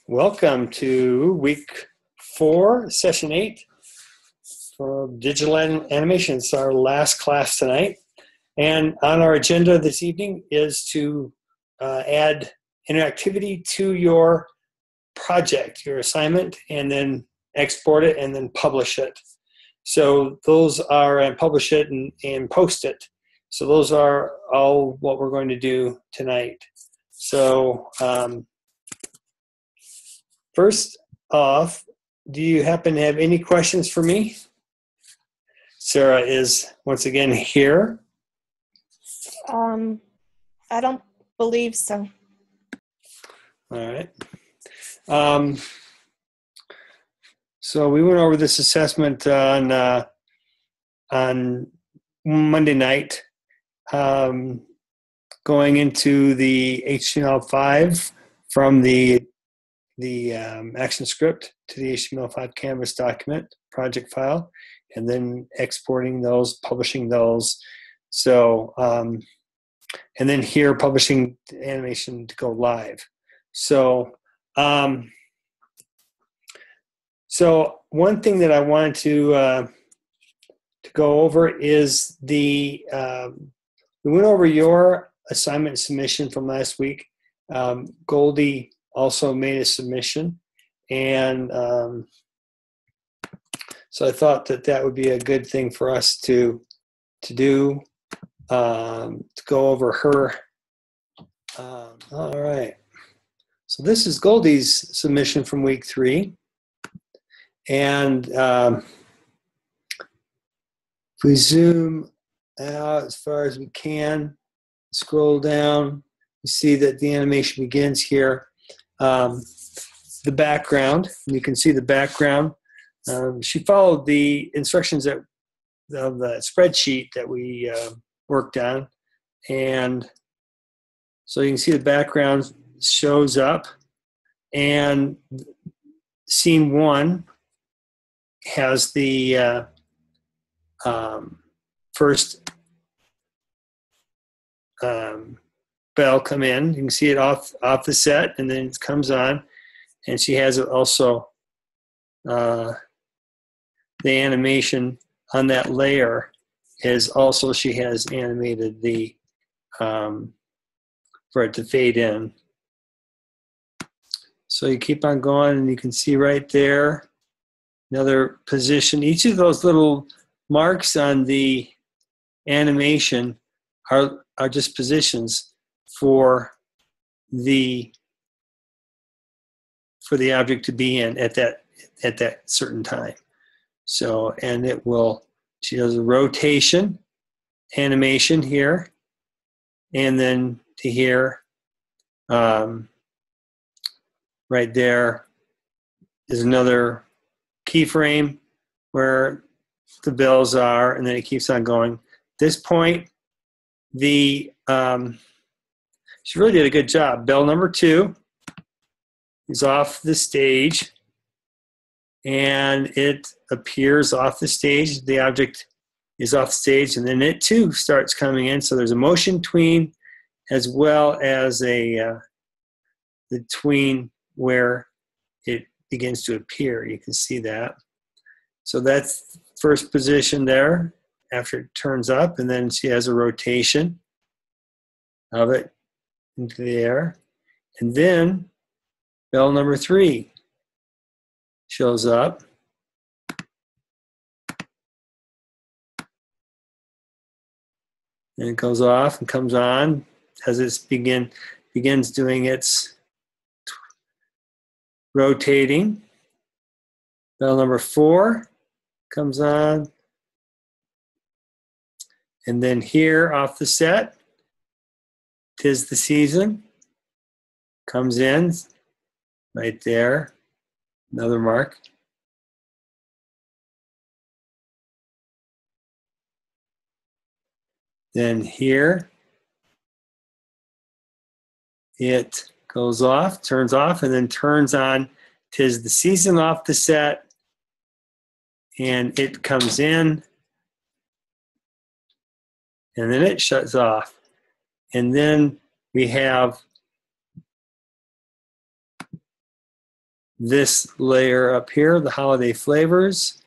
Welcome to week 4, session 8 for digital animation. It's our last class tonight. And on our agenda this evening is to add interactivity to your project, your assignment, and then export it and then publish it. So those are, and publish it and post it. So those are all what we're going to do tonight. So first off, do you happen to have any questions for me? Sarah is once again here. I don't believe so. All right. So we went over this assessment on Monday night, going into the HTML5 from the action script to the HTML5 Canvas document project file, and then exporting those, publishing those. So, and then here publishing the animation to go live. So, so one thing that I wanted to go over is we went over your assignment submission from last week. Goldie also made a submission, and so I thought that would be a good thing for us to do, to go over her. All right, so this is Goldie's submission from week 3, and if we zoom out as far as we can, scroll down, you see that the animation begins here. The background, you can see the background. She followed the instructions of the spreadsheet that we worked on, and so you can see the background shows up, and scene 1 has the first bell come in. You can see it off the set, and then it comes on, and she has also the animation on that layer is also, she has animated the for it to fade in. So you keep on going, and you can see right there another position. Each of those little marks on the animation are just positions for the object to be in at that certain time. So, and it will, she does a rotation animation here, and then to here, right there is another keyframe where the bells are, and then it keeps on going. This point, she really did a good job. Bell number 2 is off the stage, and it appears off the stage. The object is off the stage, and then it too starts coming in. So there's a motion tween, as well as the tween where it begins to appear. You can see that. So that's first position there after it turns up, and then she has a rotation of it into the air. And then bell number 3 shows up. And it goes off and comes on as it begins doing its rotating. Bell number 4 comes on. And then here off the set, 'Tis the Season comes in right there, another mark. Then here, it goes off, turns off, and then turns on 'Tis the Season off the set, and it comes in, and then it shuts off. And then we have this layer up here, the holiday flavors.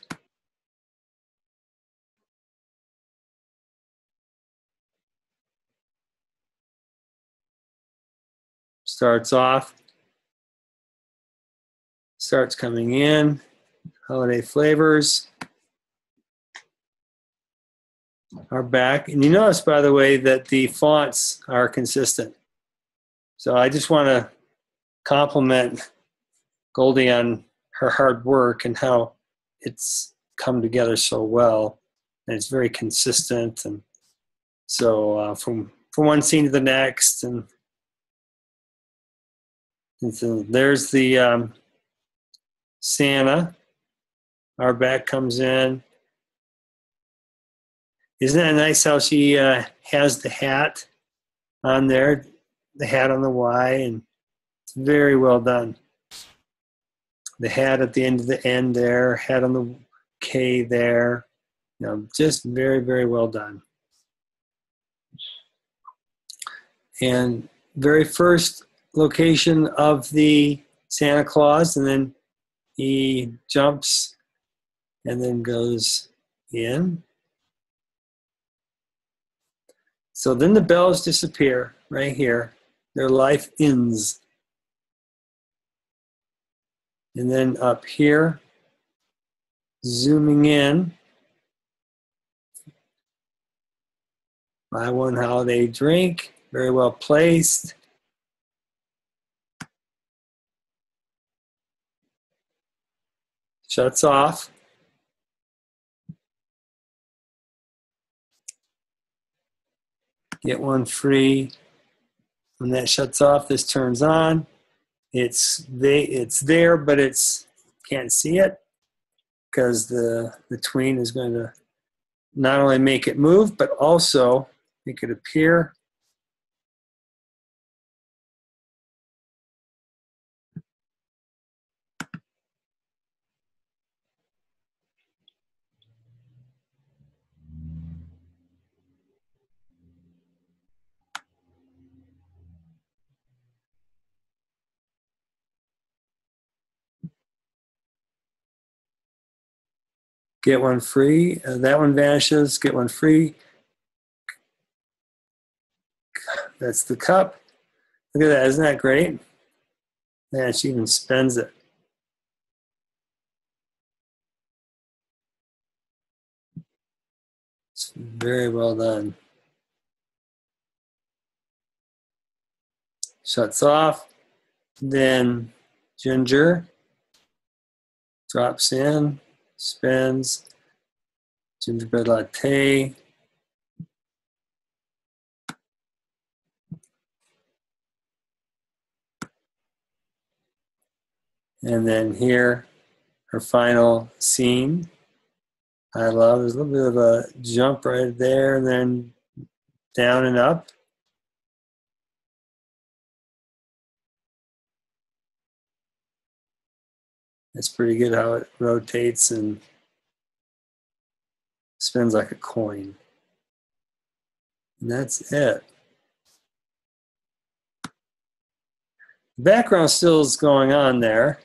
Starts coming in, holiday flavors are back. And you notice, by the way, that the fonts are consistent. So I just want to compliment Goldie on her hard work and how it's come together so well. And it's very consistent. And so from one scene to the next. And so there's the Santa. Our back comes in. Isn't that nice how she has the hat on there, the hat on the Y, and it's very well done. The hat at the end of the N there, hat on the K there, you know, just very, very well done. And very first location of the Santa Claus, and then he jumps and then goes in. So then the bells disappear right here. Their life ends. And then up here, zooming in, buy one holiday drink, very well placed. Shuts off. Get one free. When that shuts off, this turns on. It's there, but it's can't see it because the tween is going to not only make it move, but also make it appear. Get one free. That one vanishes. Get one free. That's the cup. Look at that. Isn't that great? Yeah, she even spends it. It's very well done. Shuts off. Then Ginger drops in, spins, gingerbread latte. And then here, her final scene. I love, there's a little bit of a jump right there, and then down and up. It's pretty good how it rotates and spins like a coin. And that's it. The background still is going on there.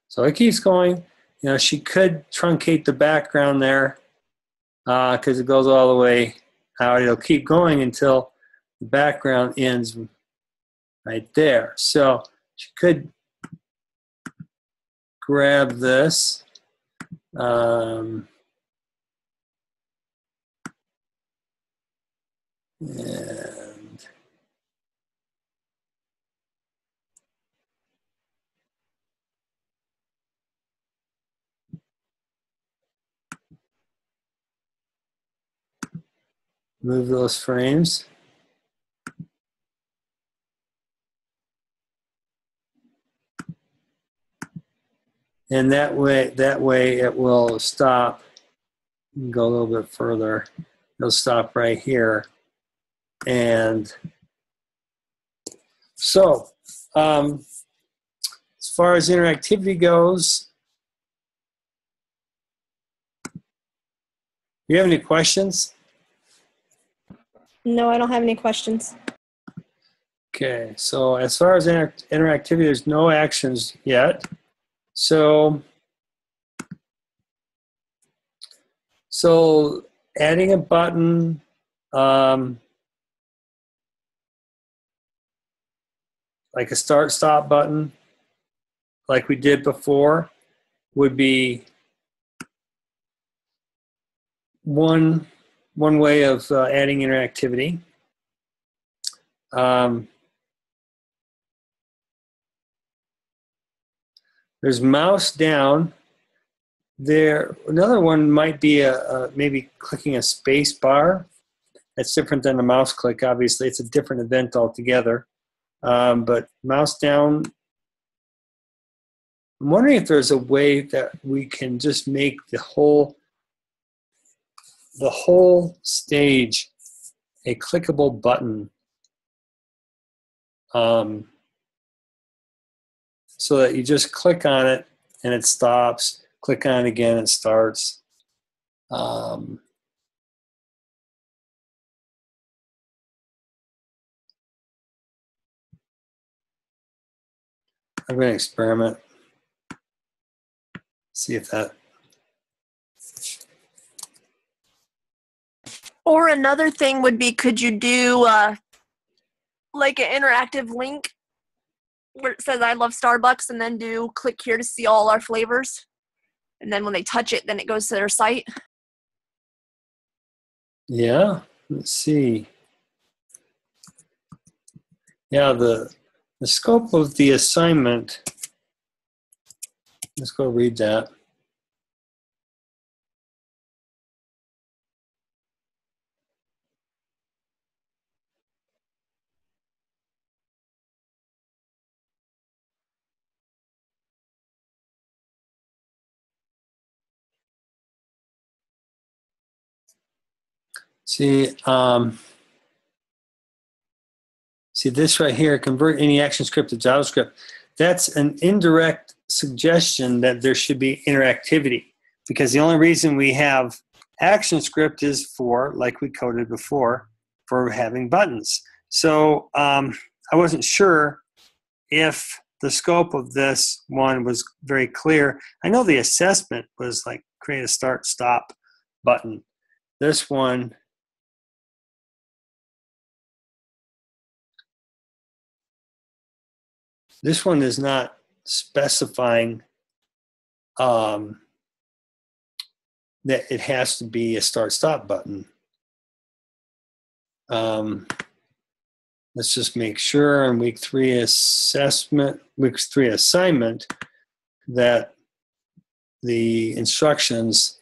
So it keeps going. You know, she could truncate the background there because it goes all the way out. It'll keep going until the background ends right there. So she could grab this. And move those frames. And that way it will stop. Go a little bit further. It'll stop right here. And so, as far as interactivity goes, do you have any questions? No, I don't have any questions. Okay, so as far as interactivity, there's no actions yet. So adding a button, like a start-stop button, like we did before, would be one way of adding interactivity. There's mouse down. There, another one might be maybe clicking a space bar. That's different than a mouse click. Obviously, it's a different event altogether. But mouse down. I'm wondering if there's a way that we can just make the whole stage a clickable button, so that you just click on it and it stops. Click on it again, it starts. I'm going to experiment. See if that. Or another thing would be, could you do like an interactive link where it says I love Starbucks, and then do click here to see all our flavors, and then when they touch it, then it goes to their site? Yeah, let's see. Yeah, the scope of the assignment, let's go read that. See, see this right here, convert any ActionScript to JavaScript. That's an indirect suggestion that there should be interactivity, because the only reason we have ActionScript is for, like we coded before, for having buttons. So I wasn't sure if the scope of this one was very clear. I know the assessment was like create a start-stop button. This one, is not specifying that it has to be a start-stop button. Let's just make sure in week 3 assignment, that the instructions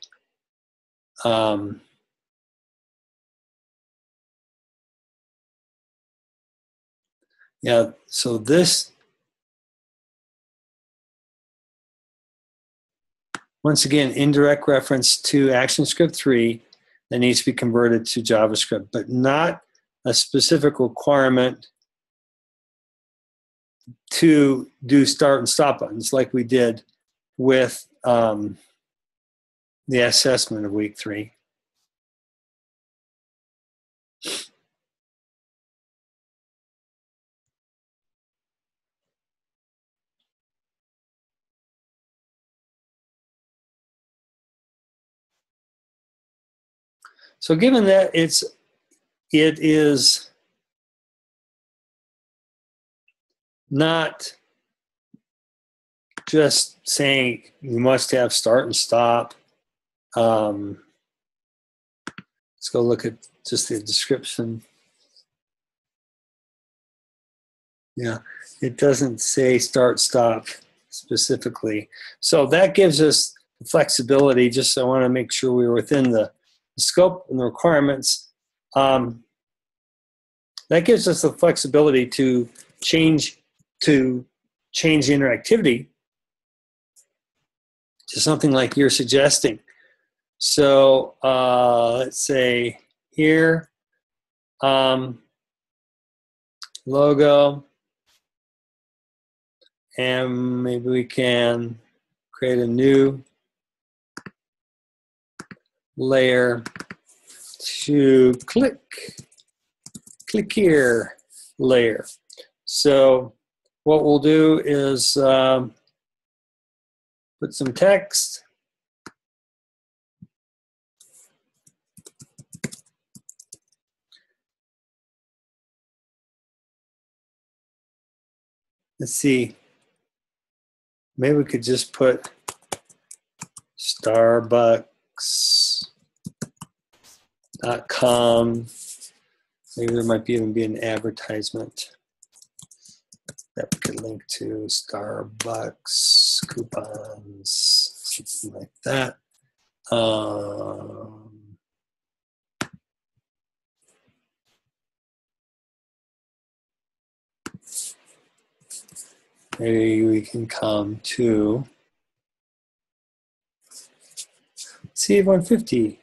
yeah, so this, once again, indirect reference to ActionScript 3 that needs to be converted to JavaScript, but not a specific requirement to do start and stop buttons like we did with the assessment of week 3. So given that it is not just saying you must have start and stop, let's go look at just the description. Yeah, it doesn't say start stop specifically. So that gives us flexibility. Just I want to make sure we were within the scope and the requirements. That gives us the flexibility to change the interactivity to something like you're suggesting. So let's say here, logo, and maybe we can create a new layer to click here layer. So what we'll do is put some text. Let's see. Maybe we could just put Starbucks.com. Maybe there might even be an advertisement that we could link to. Starbucks coupons, something like that. Maybe we can come to CF-150.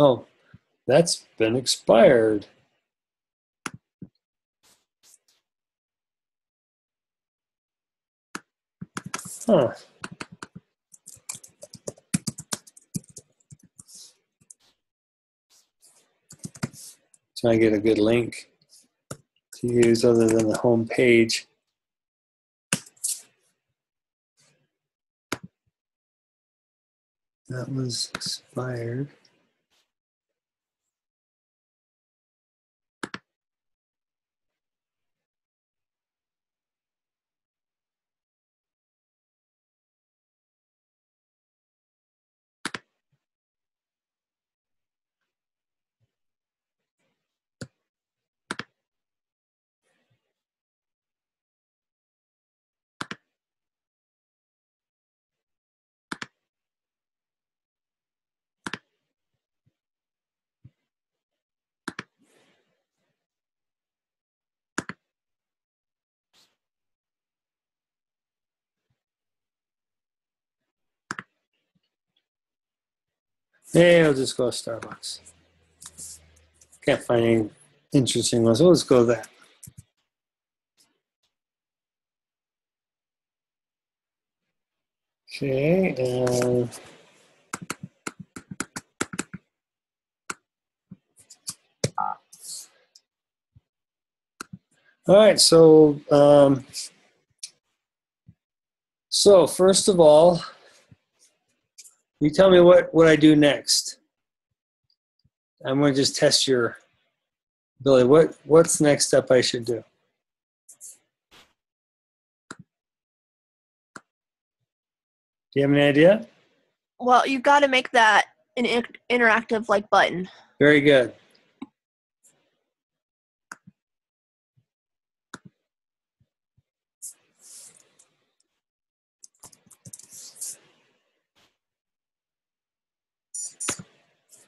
Oh, that's been expired. Huh. Trying to get a good link to use other than the home page. That was expired. Hey, I'll just go with Starbucks. Can't find any interesting ones. So let's go with that. Okay, and all right. So, so first of all, you tell me what I do next. I'm going to just test your ability. What's the next step I should do? Do you have any idea? Well, you've got to make that an interactive like button. Very good.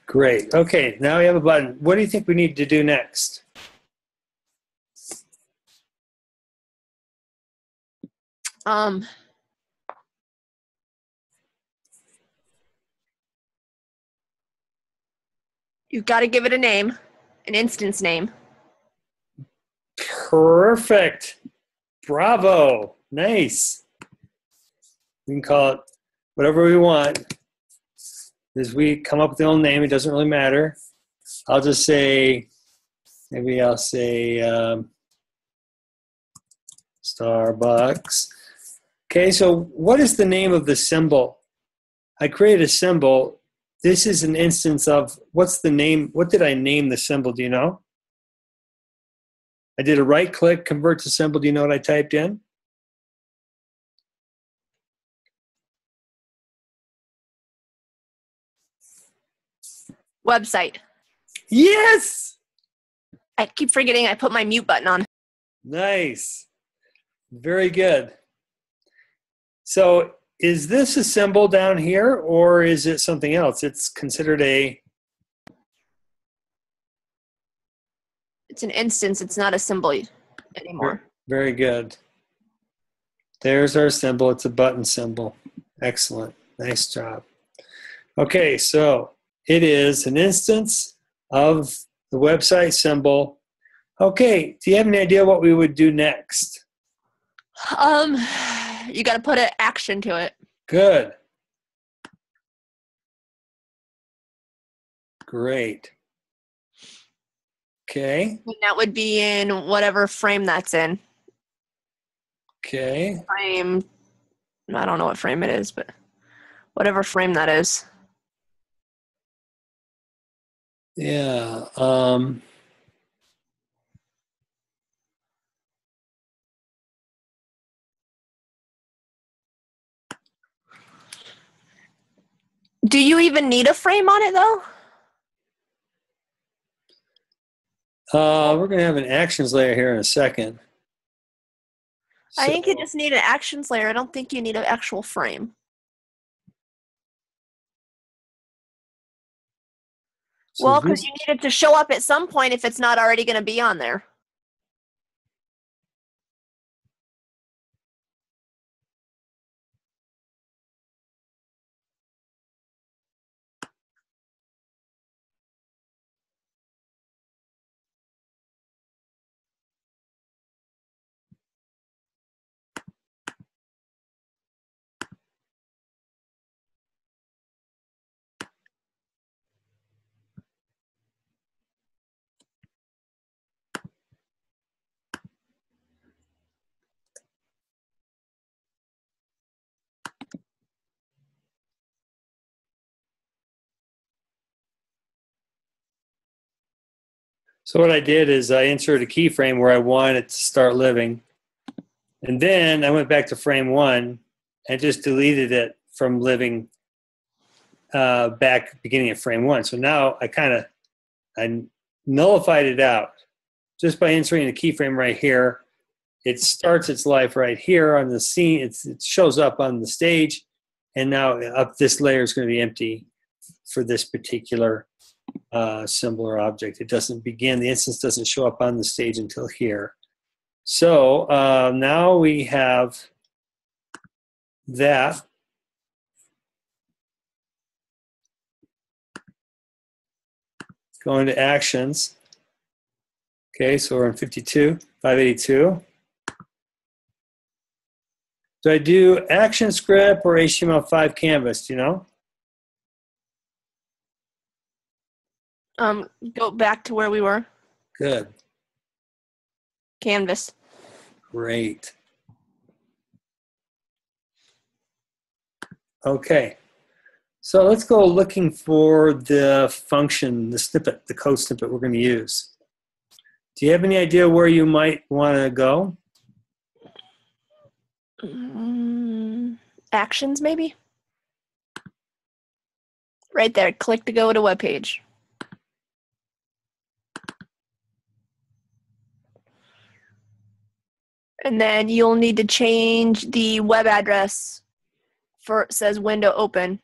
Great. Okay, now we have a button. What do you think we need to do next? You've got to give it a name, an instance name. Perfect. Bravo. Nice. We can call it whatever we want. As we come up with the own name, it doesn't really matter. I'll just say, maybe I'll say Starbucks. Okay, so what is the name of the symbol? I created a symbol. This is an instance of, what's the name? What did I name the symbol? Do you know? I did a right click, convert to symbol. Do you know what I typed in? Website. Yes! I keep forgetting I put my mute button on. Nice. Very good. So is this a symbol down here, or is it something else? It's considered a... It's an instance. It's not a symbol anymore. Very good. There's our symbol. It's a button symbol. Excellent. Nice job. Okay, so it is an instance of the website symbol. Okay, do you have any idea what we would do next? You got to put an action to it. Good. Great. Okay. And that would be in whatever frame that's in. Okay. Frame, I don't know what frame it is, but whatever frame that is. Yeah. Do you even need a frame on it though? We're going to have an actions layer here in a second. I think you just need an actions layer. I don't think you need an actual frame. Well, because you need it to show up at some point if it's not already going to be on there. So what I did is I inserted a keyframe where I wanted it to start living. And then I went back to frame 1 and just deleted it from living back beginning of frame 1. So now I nullified it out just by inserting a keyframe right here. It starts its life right here on the scene. It shows up on the stage. And now this layer is going to be empty for this particular symbol or object. It doesn't begin, the instance doesn't show up on the stage until here. So now we have that. Going to actions. Okay, so we're in 582. Do I do ActionScript or HTML5 canvas? Do you know? Go back to where we were. Good. Canvas. Great. Okay. So let's go looking for the function, the snippet, the code snippet we're going to use. Do you have any idea where you might want to go? Actions, maybe? Right there. Click to go to web page. And then you'll need to change the web address for it says window open.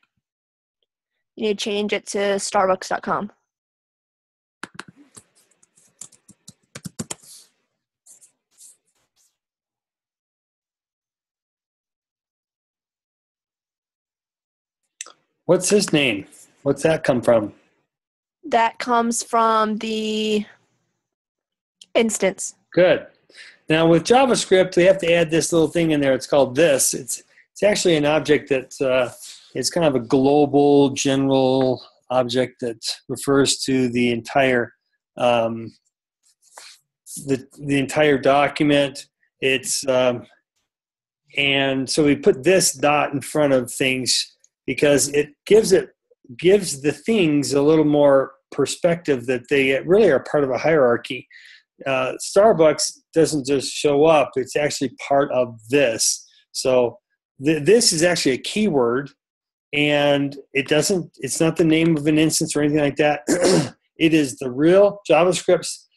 You need to change it to starbucks.com. What's his name? What's that come from? That comes from the instance. Good. Now with JavaScript, we have to add this little thing in there. It's called this. It's actually an object that is kind of a global, general object that refers to the entire the entire document. It's and so we put this dot in front of things because it gives the things a little more perspective that they really are part of a hierarchy. Starbucks doesn't just show up, it's actually part of this. So this is actually a keyword, and it's not the name of an instance or anything like that. It is the real JavaScript's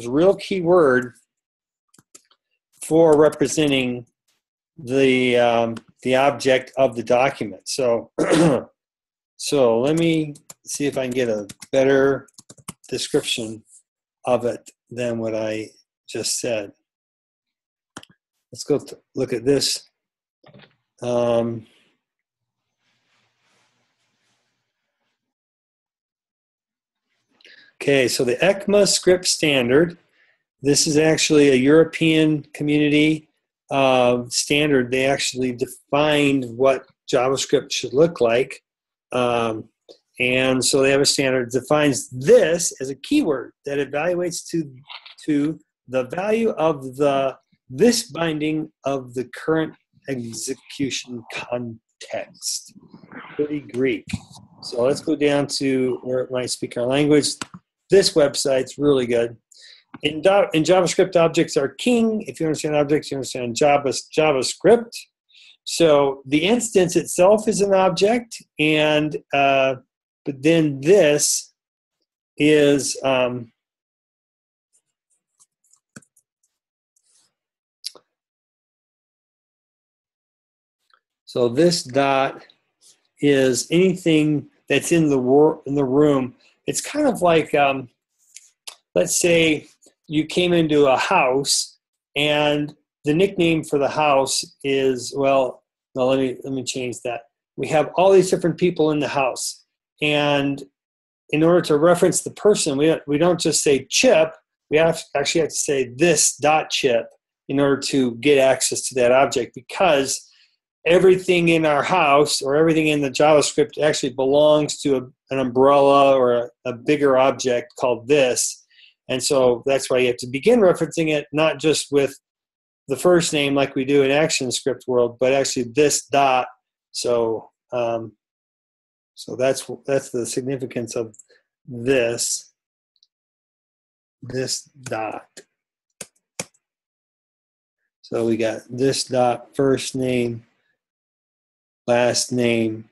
real keyword for representing the object of the document. So so let me see if I can get a better description of it than what I just said. Let's go look at this. Okay, so the ECMAScript standard. This is actually a European community standard. They actually defined what JavaScript should look like. And so they have a standard that defines this as a keyword that evaluates to the value of this binding of the current execution context. Pretty Greek. So let's go down to where it might speak our language. This website's really good. In JavaScript, objects are king. If you understand objects, you understand JavaScript. So the instance itself is an object, and but then this is so this dot is anything that's in the room. It's kind of like let's say you came into a house and the nickname for the house is, well, no, let me change that. We have all these different people in the house, and in order to reference the person, we don't just say Chip. We actually have to say this dot Chip in order to get access to that object, because everything in our house or everything in the JavaScript actually belongs to an umbrella or a bigger object called this. And so that's why you have to begin referencing it, not just with the first name like we do in ActionScript world, but actually this dot. So so that's the significance of this dot. So we got this dot, first name, last name.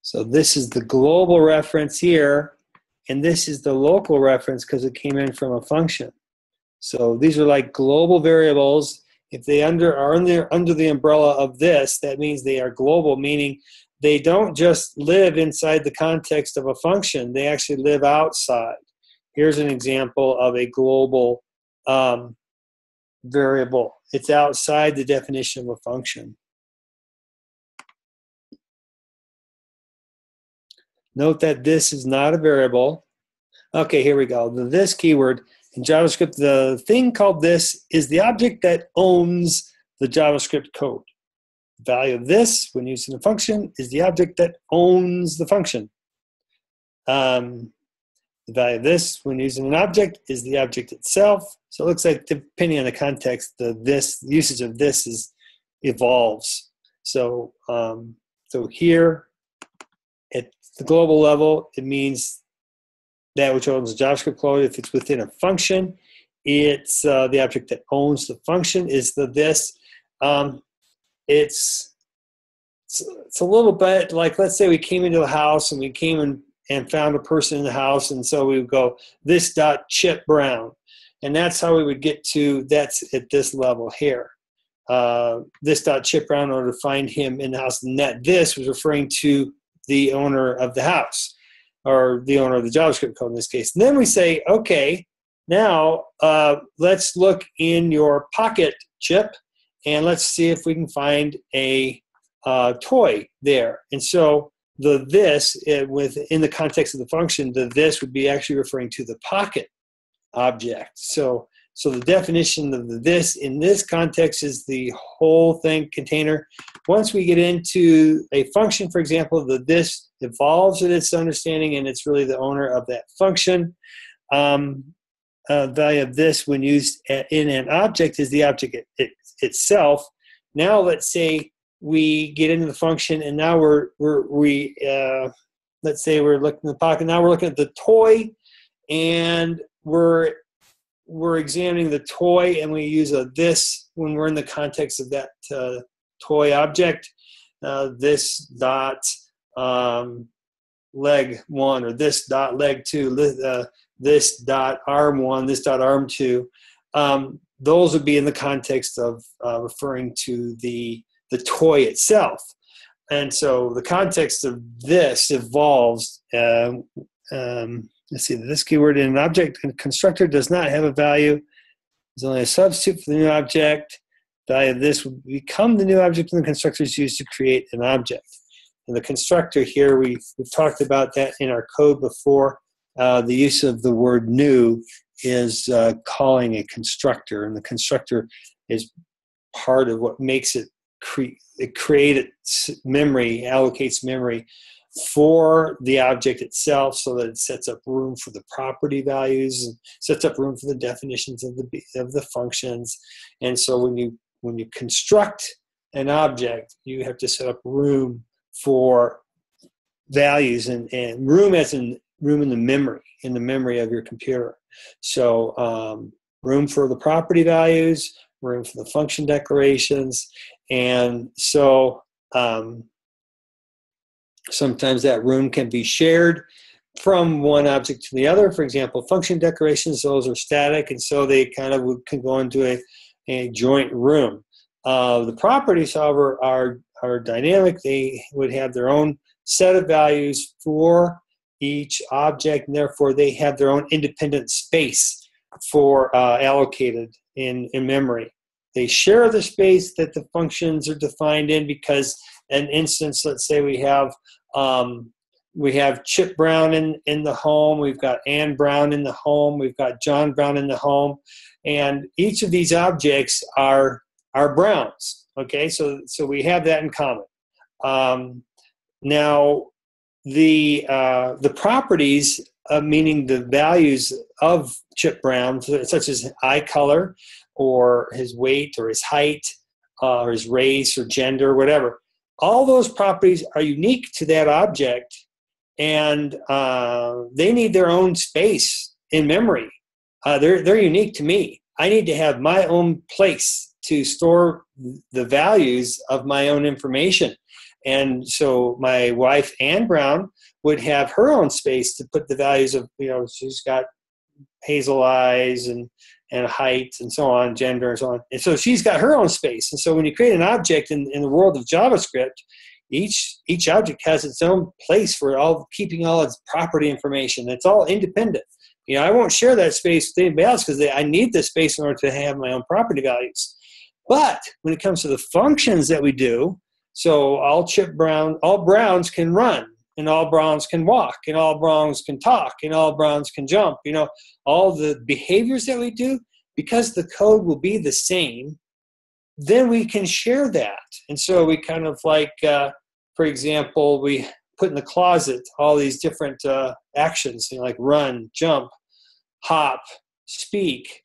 So this is the global reference here, and this is the local reference because it came in from a function. So these are like global variables. If they are under the umbrella of this, that means they are global, meaning they don't just live inside the context of a function. They actually live outside. Here's an example of a global variable. It's outside the definition of a function. Note that this is not a variable. Okay, here we go. The this keyword in JavaScript, the thing called this is the object that owns the JavaScript code. The value of this, when used in a function, is the object that owns the function. The value of this, when used in an object, is the object itself. So it looks like, depending on the context, the usage of this evolves. So, so here, at the global level, it means that which owns the JavaScript code. If it's within a function, it's the object that owns the function is the this. It's a little bit like, let's say we came into the house and we came and found a person in the house, and so we would go this dot Chip Brown, and that's how we would get to, that's at this level here. This dot Chip Brown in order to find him in the house, and that this was referring to the owner of the house, or the owner of the JavaScript code in this case. And then we say, okay, now let's look in your pocket, Chip, and let's see if we can find a toy there. And so the this, within the context of the function, the this would be actually referring to the pocket object. So the definition of the this in this context is the whole thing container. Once we get into a function, for example, the this evolves in its understanding, and it's really the owner of that function. Value of this when used in an object is the object itself. Now let's say we get into the function, and now let's say we're looking at the pocket. Now we're looking at the toy, and we're examining the toy, and we use a this when we're in the context of that toy object. This dot leg 1, or this dot leg 2, this dot arm 1, this dot arm 2. Those would be in the context of referring to the toy itself. And so the context of this evolves let's see, this keyword in an object constructor does not have a value. It's only a substitute for the new object. Value of this would become the new object and the constructor is used to create an object. And the constructor here, we've talked about that in our code before. The use of the word new is calling a constructor, and the constructor is part of what makes it create memory, allocates memory for the object itself, so that it sets up room for the property values and sets up room for the definitions of the functions. And so when you construct an object, you have to set up room for values and room as in room in the memory of your computer. So room for the property values, room for the function declarations, and so sometimes that room can be shared from one object to the other. For example, function declarations, those are static, and so they kind of can go into a joint room. The properties, however, are dynamic. They would have their own set of values for each object, and therefore they have their own independent space for allocated in memory. They share the space that the functions are defined in, because an instance, let's say we have Chip Brown in the home, we've got Ann Brown in the home, we've got John Brown in the home, and each of these objects are Browns. Okay, so we have that in common. Now, the properties, meaning the values of Chip Brown, such as eye color, or his weight, or his height, or his race, or gender, whatever, all those properties are unique to that object, and they need their own space in memory. They're unique to me. I need to have my own place to store the values of my own information. And so my wife, Ann Brown, would have her own space to put the values of, she's got hazel eyes and height and so on, gender and so on. And so she's got her own space. And so when you create an object in the world of JavaScript, each object has its own place for keeping all its property information. It's all independent. I won't share that space with anybody else because I need this space in order to have my own property values. But when it comes to the functions that we do, so all Browns can run, and all Browns can walk, and all Browns can talk, and all Browns can jump. All the behaviors that we do, because the code will be the same, then we can share that. And so we kind of like, for example, we put in the closet all these different actions, like run, jump, hop, speak,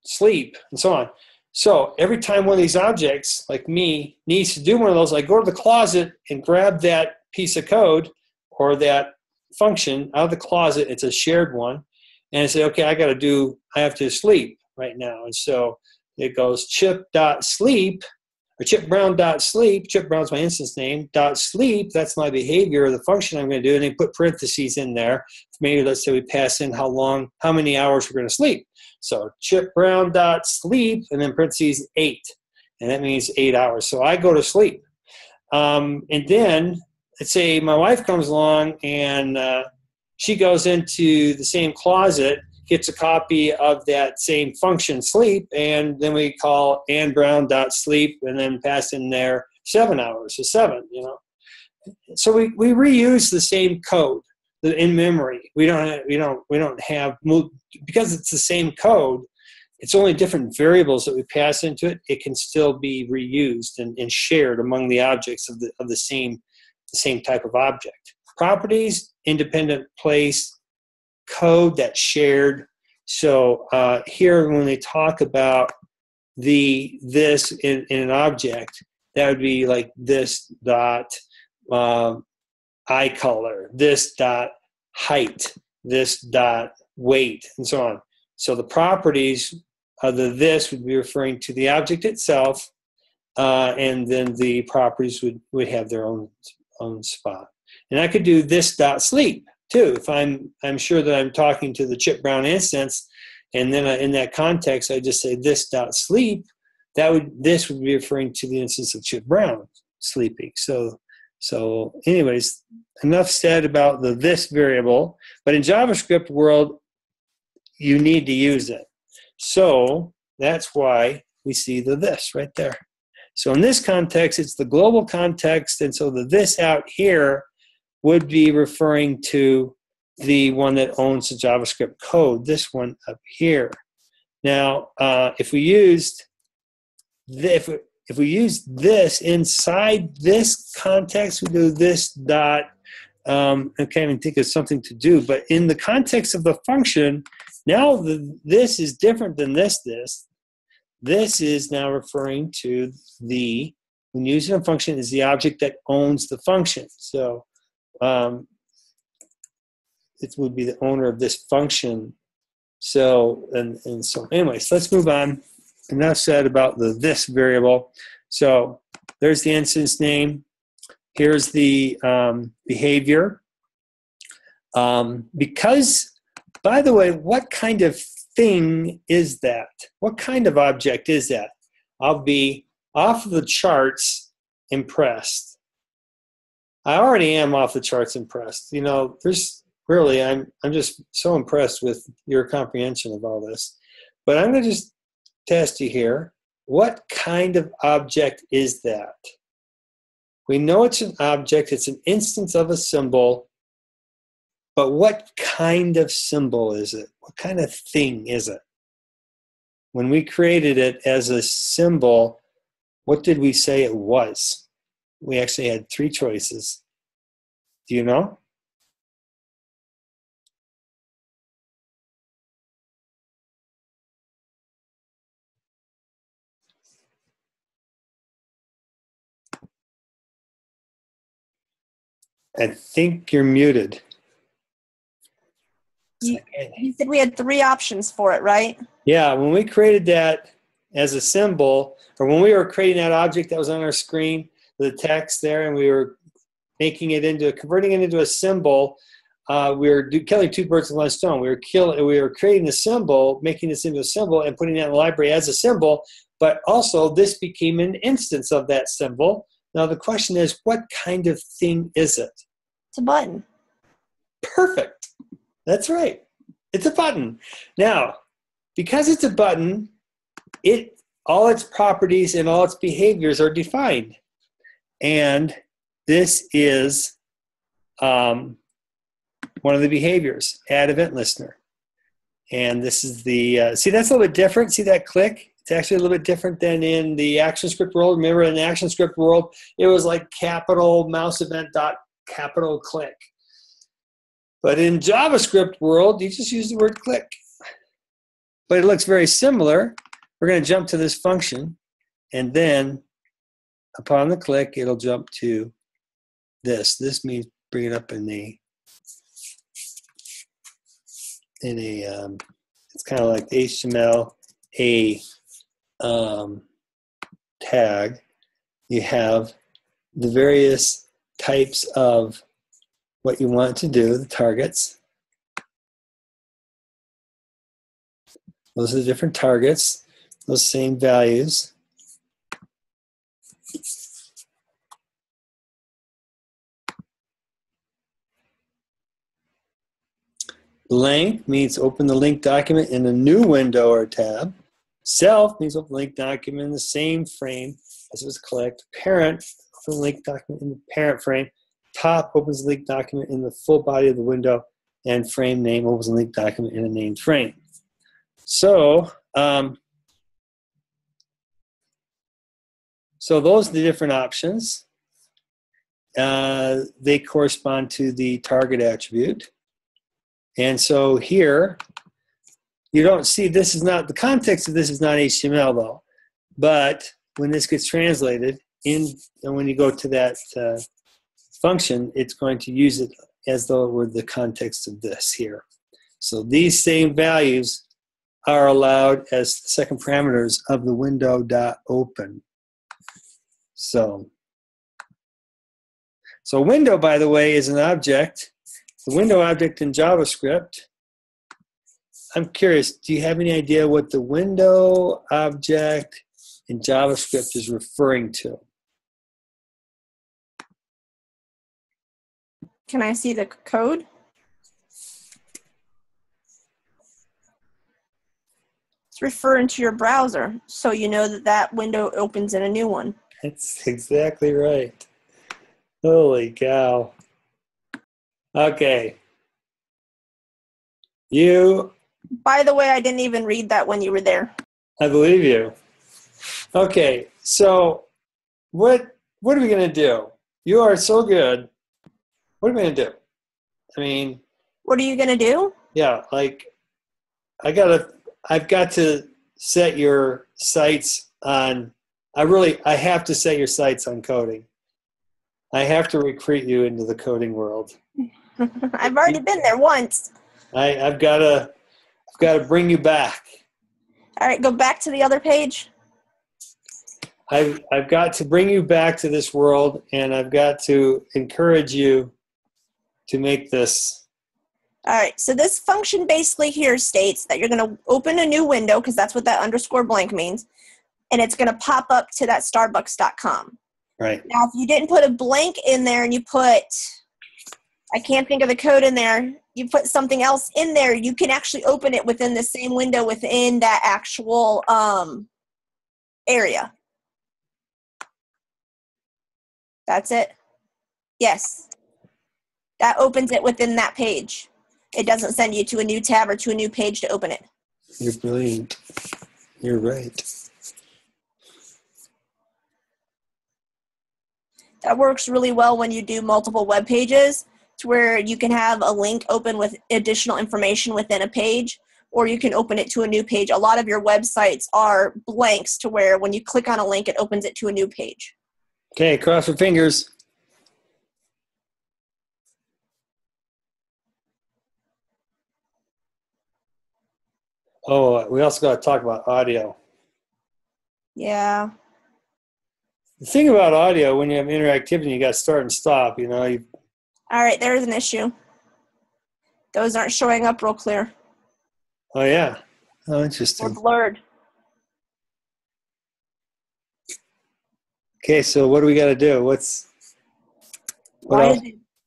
sleep, and so on. So every time one of these objects, like me, needs to do one of those, I go to the closet and grab that piece of code or that function out of the closet. It's a shared one. And I say, okay, I have to sleep right now. And so it goes chip.sleep, or chipbrown.sleep. Chip Brown's my instance name. .sleep, that's my behavior or the function I'm going to do. And they put parentheses in there. Maybe let's say we pass in how many hours we're going to sleep. So chipbrown.sleep, and then parentheses 8. And that means 8 hours. So I go to sleep. And then let's say my wife comes along and she goes into the same closet, gets a copy of that same function sleep, and then we call annbrown.sleep and then pass in there 7 hours, so 7, So we reuse the same code in memory. We don't have, because it's the same code, it's only different variables that we pass into it. It can still be reused and shared among the objects of the same type of object. Properties, independent place, code that's shared. So here, when they talk about this in an object, that would be like this dot eye color, this dot height, this dot weight, and so on. So the properties of this would be referring to the object itself, and then the properties would have their own spot. And I could do this dot sleep too, if I'm sure that I'm talking to the Chip Brown instance, and then in that context I just say this dot sleep. This would be referring to the instance of Chip Brown sleeping. So So anyways, enough said about the this variable, but in JavaScript world, you need to use it. So that's why we see the this right there. So in this context, it's the global context, and so the this out here would be referring to the one that owns the JavaScript code, this one up here. Now, if we used if we use this inside this context, we do this dot. I can't even think of something to do, but in the context of the function, now this is different than this. This is now referring to the, when using a function, is the object that owns the function. So it would be the owner of this function. So, and so anyways, let's move on. Enough said about the this variable. So there's the instance name. Here's the behavior. Because, by the way, what kind of thing is that? What kind of object is that? I'll be off the charts impressed. I already am off the charts impressed. You know, there's really, I'm just so impressed with your comprehension of all this. But I'm going to just test you here. What kind of object is that? We know it's an object. It's an instance of a symbol. But what kind of symbol is it? What kind of thing is it? When we created it as a symbol, what did we say it was? We actually had 3 choices. Do you know? I think you're muted. You said we had 3 options for it, right? Yeah, when we created that as a symbol, or when we were creating that object that was on our screen, the text there, and we were making it into, converting it into a symbol, we were killing 2 birds with 1 stone. We were creating a symbol, making this into a symbol, and putting it in the library as a symbol, but also this became an instance of that symbol. Now the question is, what kind of thing is it? It's a button. Perfect. That's right. It's a button. Now, because it's a button, all its properties and all its behaviors are defined. And this is one of the behaviors, add event listener. And this is the, see, that's a little bit different. See that click? It's actually a little bit different than in the ActionScript world. Remember, in the ActionScript world, it was like capital mouse event dot capital click. But in JavaScript world, you just use the word click. But it looks very similar. We're going to jump to this function, and then upon the click, it'll jump to this. This means bring it up in a it's kind of like the HTML tag. You have the various types of what you want to do, the targets. Those are the different targets, those same values. Length means open the linked document in a new window or tab. Self means open the linked document in the same frame as it was clicked. Parent, open the linked document in the parent frame. Top opens the linked document in the full body of the window. And frame name opens the linked document in a named frame. So, so those are the different options. They correspond to the target attribute. And so here, you don't see, this is not, the context of this is not HTML though. But when this gets translated, and when you go to that function, it's going to use it as though it were the context of this here. So these same values are allowed as the second parameters of the window.open. So window, by the way, is an object. The window object in JavaScript. I'm curious, do you have any idea what the window object in JavaScript is referring to? Can I see the code? It's referring to your browser, so you know that that window opens in a new one. That's exactly right. Holy cow. Okay. By the way, I didn't even read that when you were there. I believe you. Okay, so what are we going to do? You are so good. What are we going to do? I mean, What are you going to do? yeah, like I've got to set your sights on, I have to set your sights on coding. I have to recruit you into the coding world. I've already been there once. I've got to bring you back. All right, go back to the other page. I've got to bring you back to this world, and I've got to encourage you to make this. All right, so this function basically here states that you're going to open a new window, because that's what that underscore blank means, and it's going to pop up to that starbucks.com. Right. Now, if you didn't put a blank in there and you put, I can't think of the code in there, you put something else in there, you can actually open it within the same window within that actual area. That's it. Yes. That opens it within that page. It doesn't send you to a new tab or to a new page to open it. You're brilliant. You're right. That works really well when you do multiple web pages, to where you can have a link open with additional information within a page, or you can open it to a new page. A lot of your websites are blanks, to where when you click on a link, it opens it to a new page. Okay, cross your fingers. Oh, we also got to talk about audio. Yeah. The thing about audio, when you have interactivity, you got to start and stop. You know. All right, there's an issue. Those aren't showing up real clear. Oh yeah. Oh, They're interesting. blurred. Okay, so what do we got to do? What else?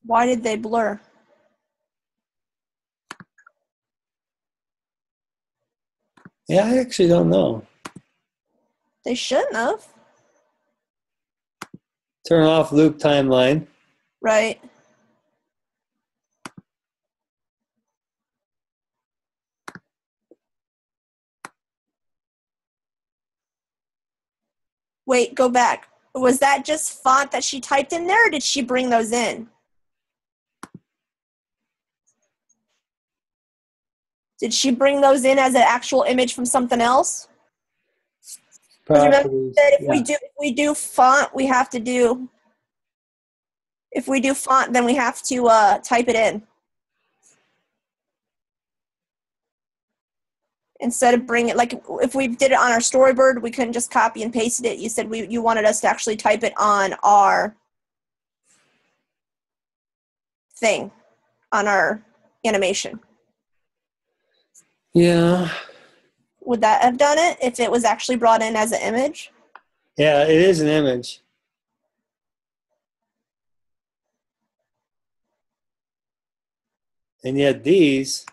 Why did they blur? Yeah, I actually don't know. They shouldn't have. Turn off loop timeline. Right. Wait, go back. Was that just font that she typed in there, or did she bring those in? Did she bring those in as an actual image from something else? Because remember that if we do font, we have to do. If we do font, then we have to type it in. Instead of bring it, like if we did it on our storyboard, we couldn't just copy and paste it. You said you wanted us to actually type it on our thing, on our animation. Yeah. Would that have done it if it was actually brought in as an image? Yeah, it is an image. And yet these.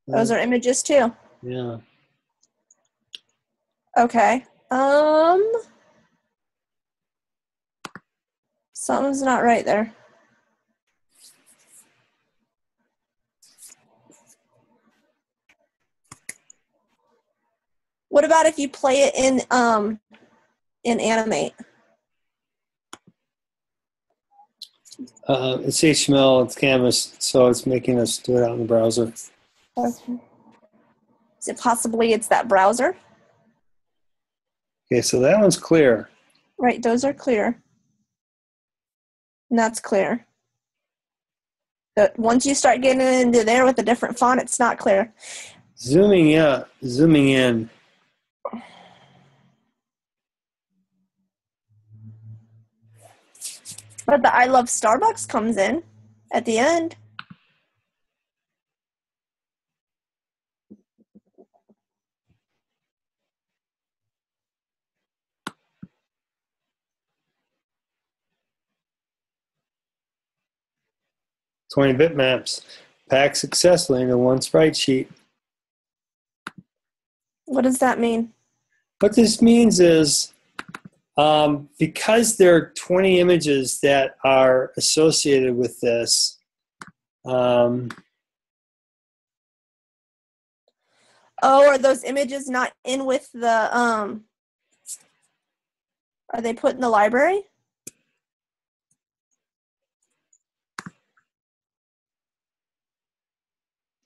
Those are images too. Yeah. Okay. Something's not right there. What about if you play it in Animate? It's HTML, it's Canvas, so it's making us do it out in the browser. Okay. Is it possibly it's that browser? Okay, so that one's clear. Right, those are clear. And that's clear. But once you start getting into there with a different font, it's not clear. Zooming in. But the I love Starbucks comes in at the end. 20 bitmaps packed successfully into one sprite sheet. What does that mean? What this means is because there are 20 images that are associated with this, Oh, are those images not in with the, are they put in the library?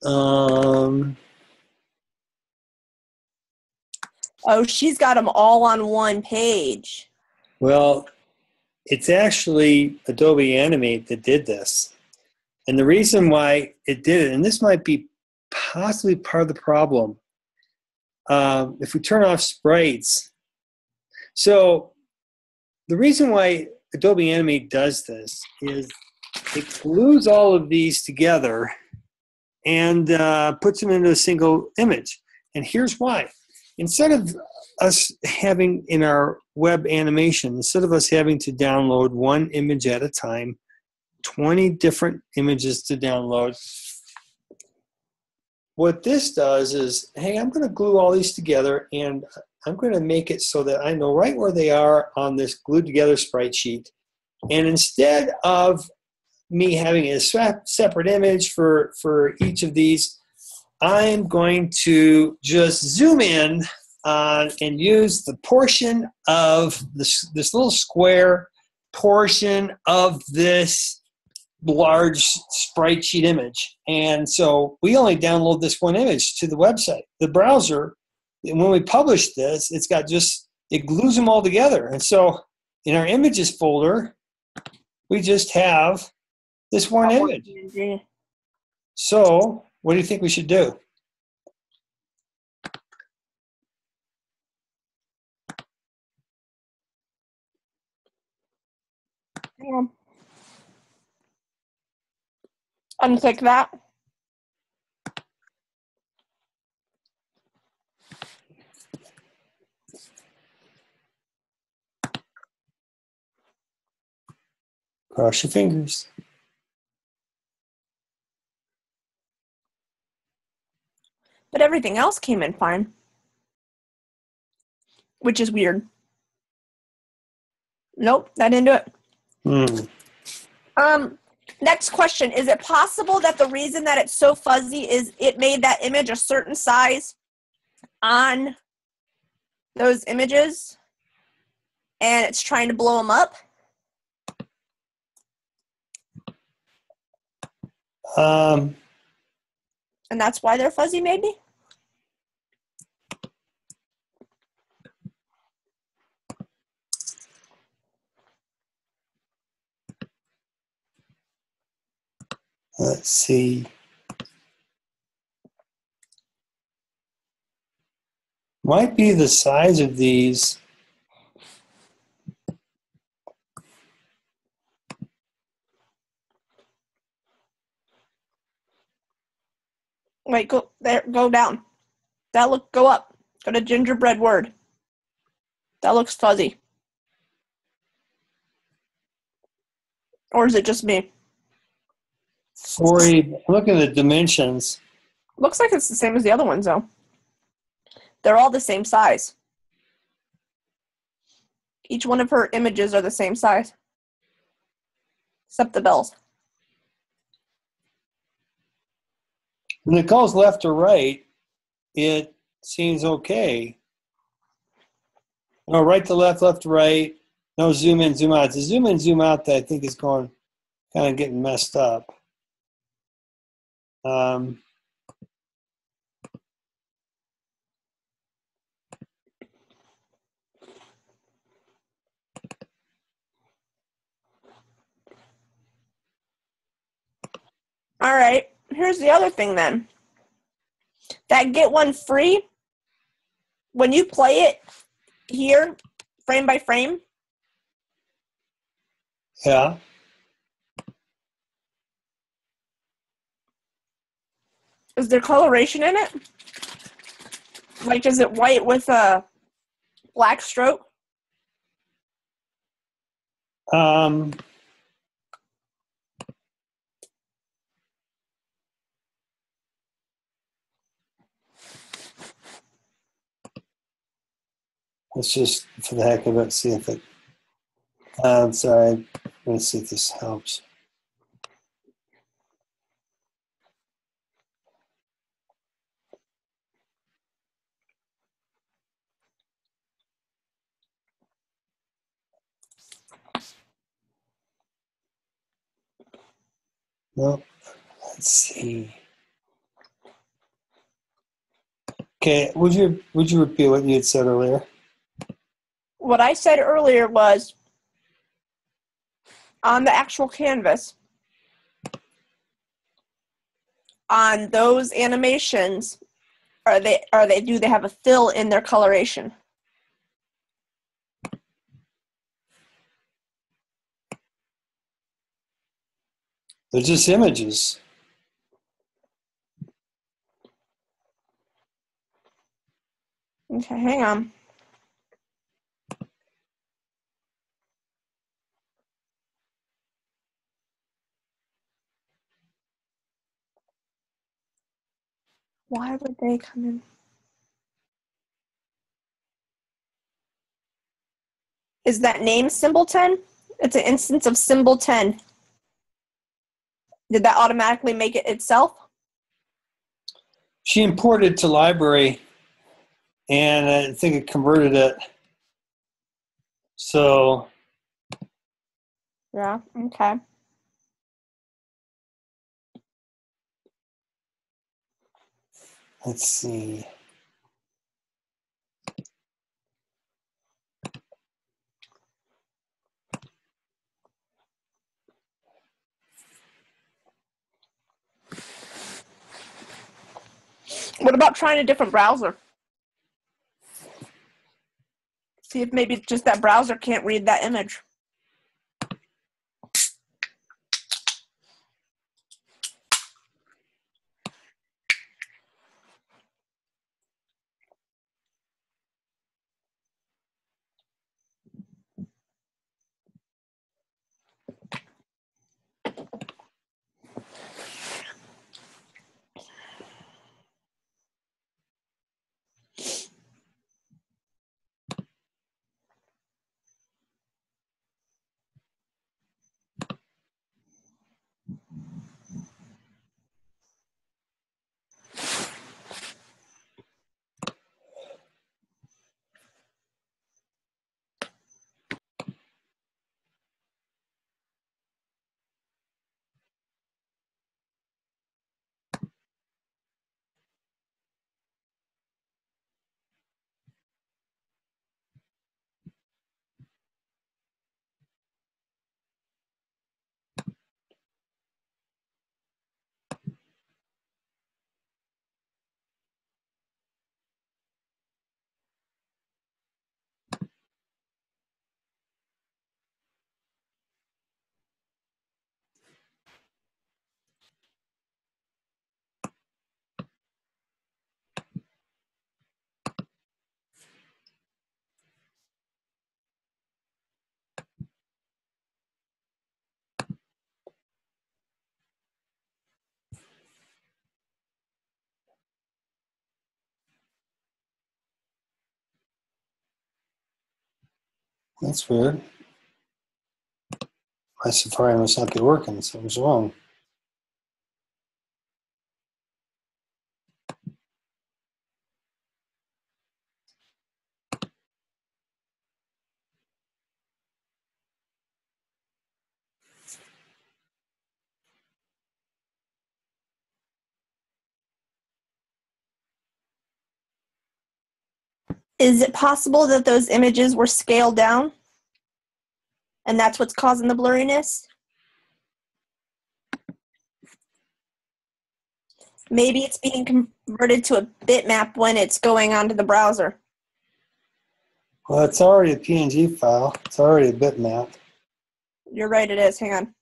Oh, she's got them all on one page. well, it's actually Adobe Animate that did this. And the reason why it did it, and this might be possibly part of the problem, if we turn off sprites. So the reason why Adobe Animate does this is it glues all of these together and puts them into a single image. And here's why. Instead of us having in our web animation, instead of us having to download one image at a time, 20 different images to download, what this does is, hey, I'm going to glue all these together and I'm going to make it so that I know right where they are on this glued together sprite sheet. And instead of me having a separate image for each of these, I'm going to just zoom in and use the portion of this little square portion of this large sprite sheet image. And so we only download this one image to the website. The browser, when we publish this, it glues them all together. And so in our images folder, we just have this one image. So what do you think we should do? Yeah. Untick that. Cross your fingers. But everything else came in fine, which is weird. Nope, that didn't do it. Next question. Is it possible that the reason that it's so fuzzy is it made that image a certain size on those images and it's trying to blow them up? And that's why they're fuzzy, maybe? Let's see. Might be the size of these. Wait, go there, go down. Go up. Go to gingerbread word. That looks fuzzy. Or is it just me? Look at the dimensions. Looks like it's the same as the other ones, though. They're all the same size. Each one of her images are the same size. Except the bells. When it goes left or right, it seems okay. No, right to left, left to right. No, zoom in, zoom out. It's the zoom in, zoom out that I think is going kind of getting messed up. All right, here's the other thing then. That get one free, when you play it here, frame by frame. Yeah. Is there coloration in it? Like, is it white with a black stroke? Let's just, for the heck of it, see if it. I'm sorry. I'm going to see if this helps. Nope. Let's see. Okay, would you repeat what you had said earlier? What I said earlier was on the actual canvas, on those animations, do they have a fill in their coloration? They're just images. Okay, hang on. Why would they come in? Is that name symbol 10? It's an instance of symbol 10. Did that automatically make it itself? She imported to library, and I think it converted it. So Yeah, okay. let's see. What about trying a different browser? See if maybe just that browser can't read that image. That's weird. My Safari must not be working. Something's wrong. Is it possible that those images were scaled down? And that's what's causing the blurriness? Maybe it's being converted to a bitmap when it's going onto the browser. Well, it's already a PNG file. It's already a bitmap. You're right, it is. Hang on.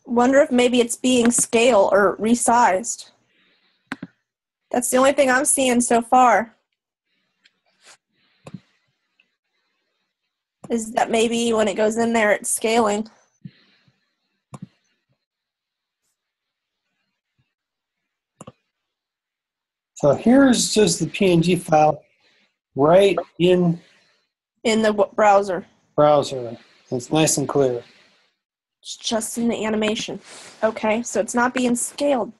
Wonder if maybe it's being scaled or resized. That's the only thing I'm seeing so far. Is that maybe when it goes in there, it's scaling. So here's just the PNG file right in In the browser. browser. It's nice and clear. It's just in the animation. Okay, so it's not being scaled.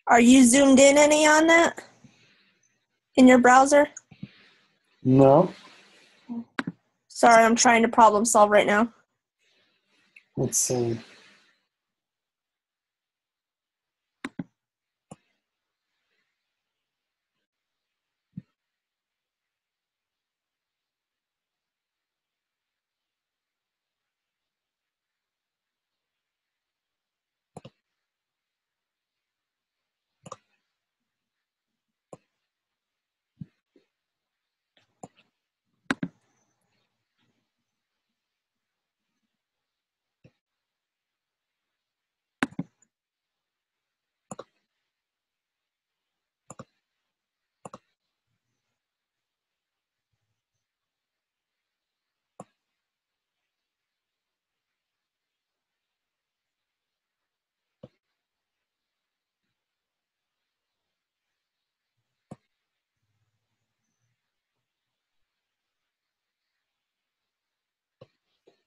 Are you zoomed in any on that? In your browser? No. Sorry, I'm trying to problem solve right now. Let's see.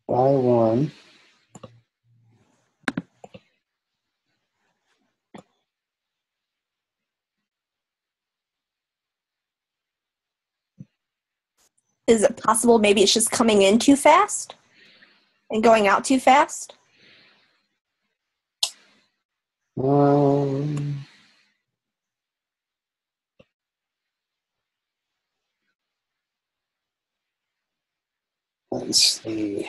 By one. Is it possible maybe it's just coming in too fast and going out too fast? Let's see.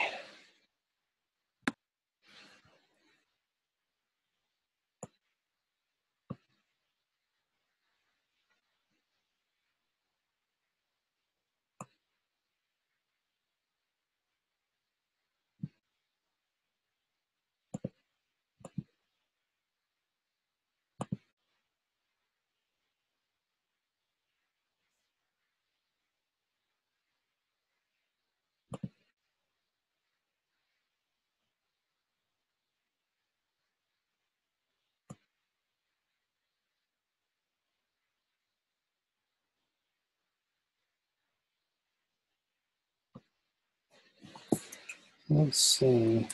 Let's see.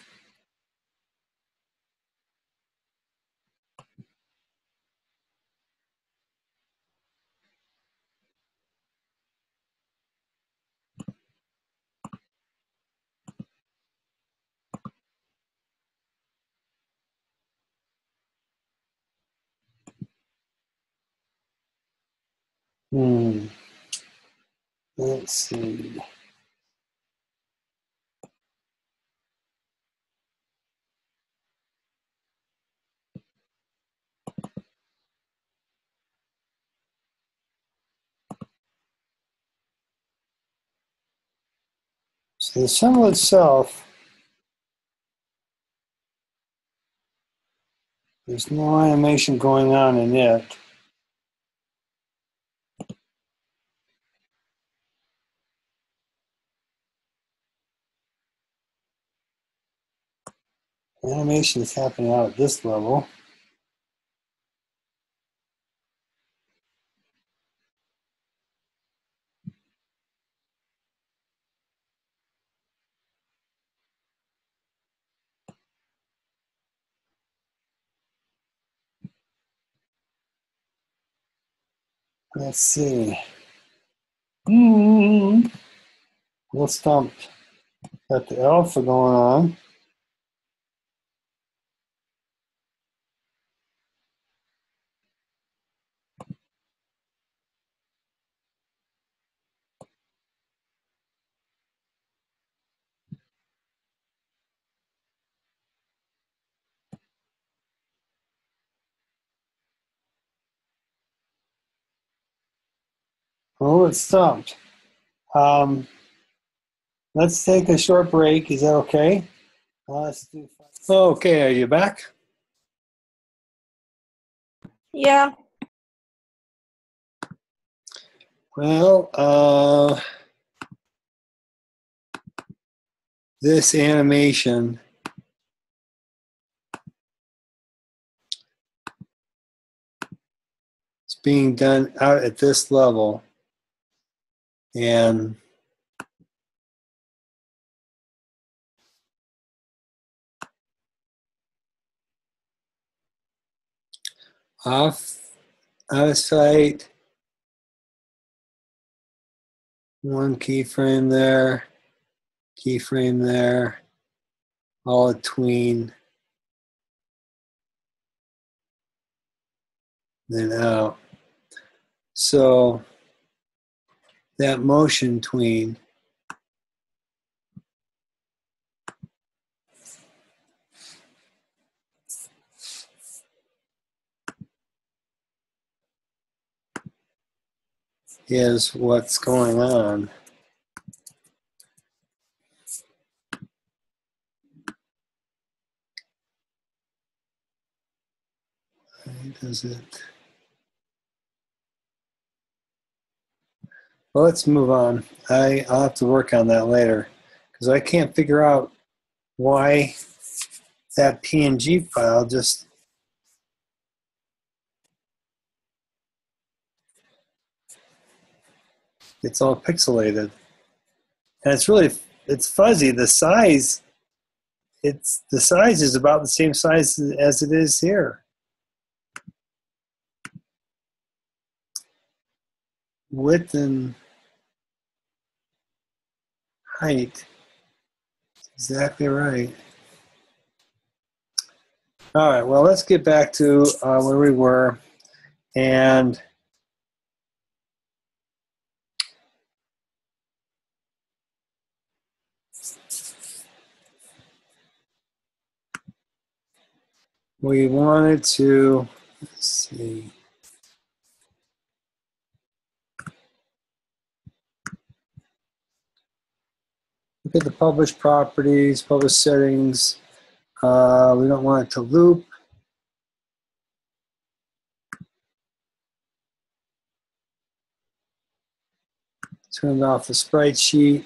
Let's see. So the symbol itself, there's no animation going on in it. Animation is happening out at this level. Let's see. Little stumped. Got the alpha going on. Oh, it's stumped. Let's take a short break. Is that okay? Okay, are you back? Yeah. Well, this animation is being done out at this level, and off out of sight, one keyframe there, all a tween, then out. So that motion tween is what's going on. Does it? Well, let's move on. I'll have to work on that later because I can't figure out why that PNG file just gets all pixelated. And it's fuzzy. The size is about the same size as it is here. Width and height. Exactly right. All right, well, let's get back to where we were. And we wanted to, let's see. Look at the published properties, published settings. We don't want it to loop. Turned off the sprite sheet.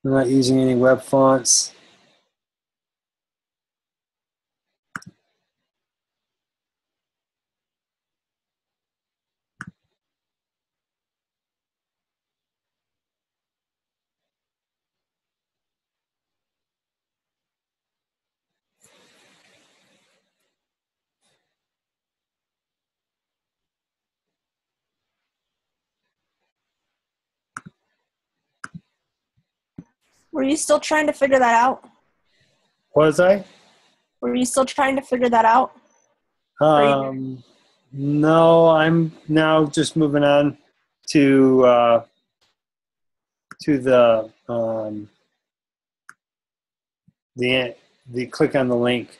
We're not using any web fonts. Were you still trying to figure that out? Was I? Were you still trying to figure that out? No, I'm now just moving on to the click on the link.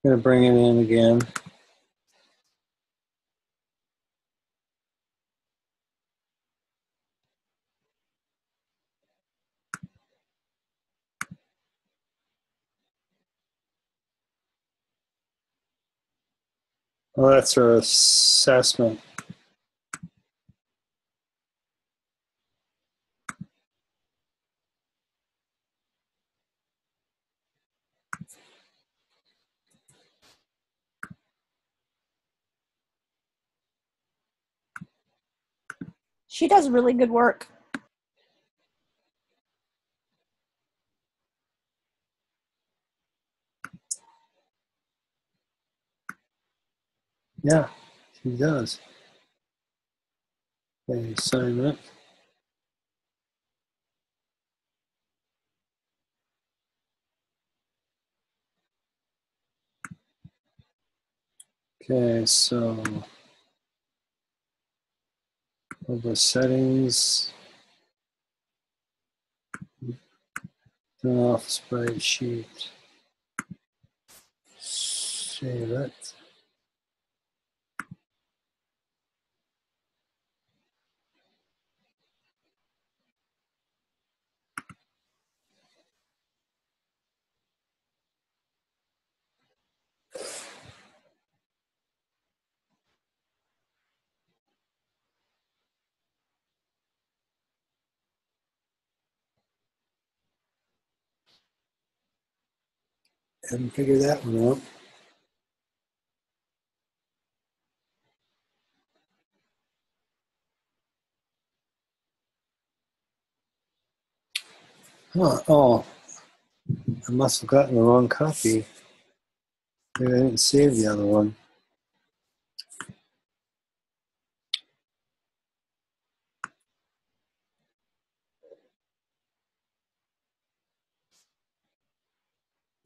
I'm gonna bring it in again. Oh, that's our assessment. She does really good work. Yeah, she does. Okay, assignment. Okay, so all the settings, turn off spreadsheet, save it. Haven't figured that one out. Huh, oh, I must have gotten the wrong copy. Maybe I didn't save the other one.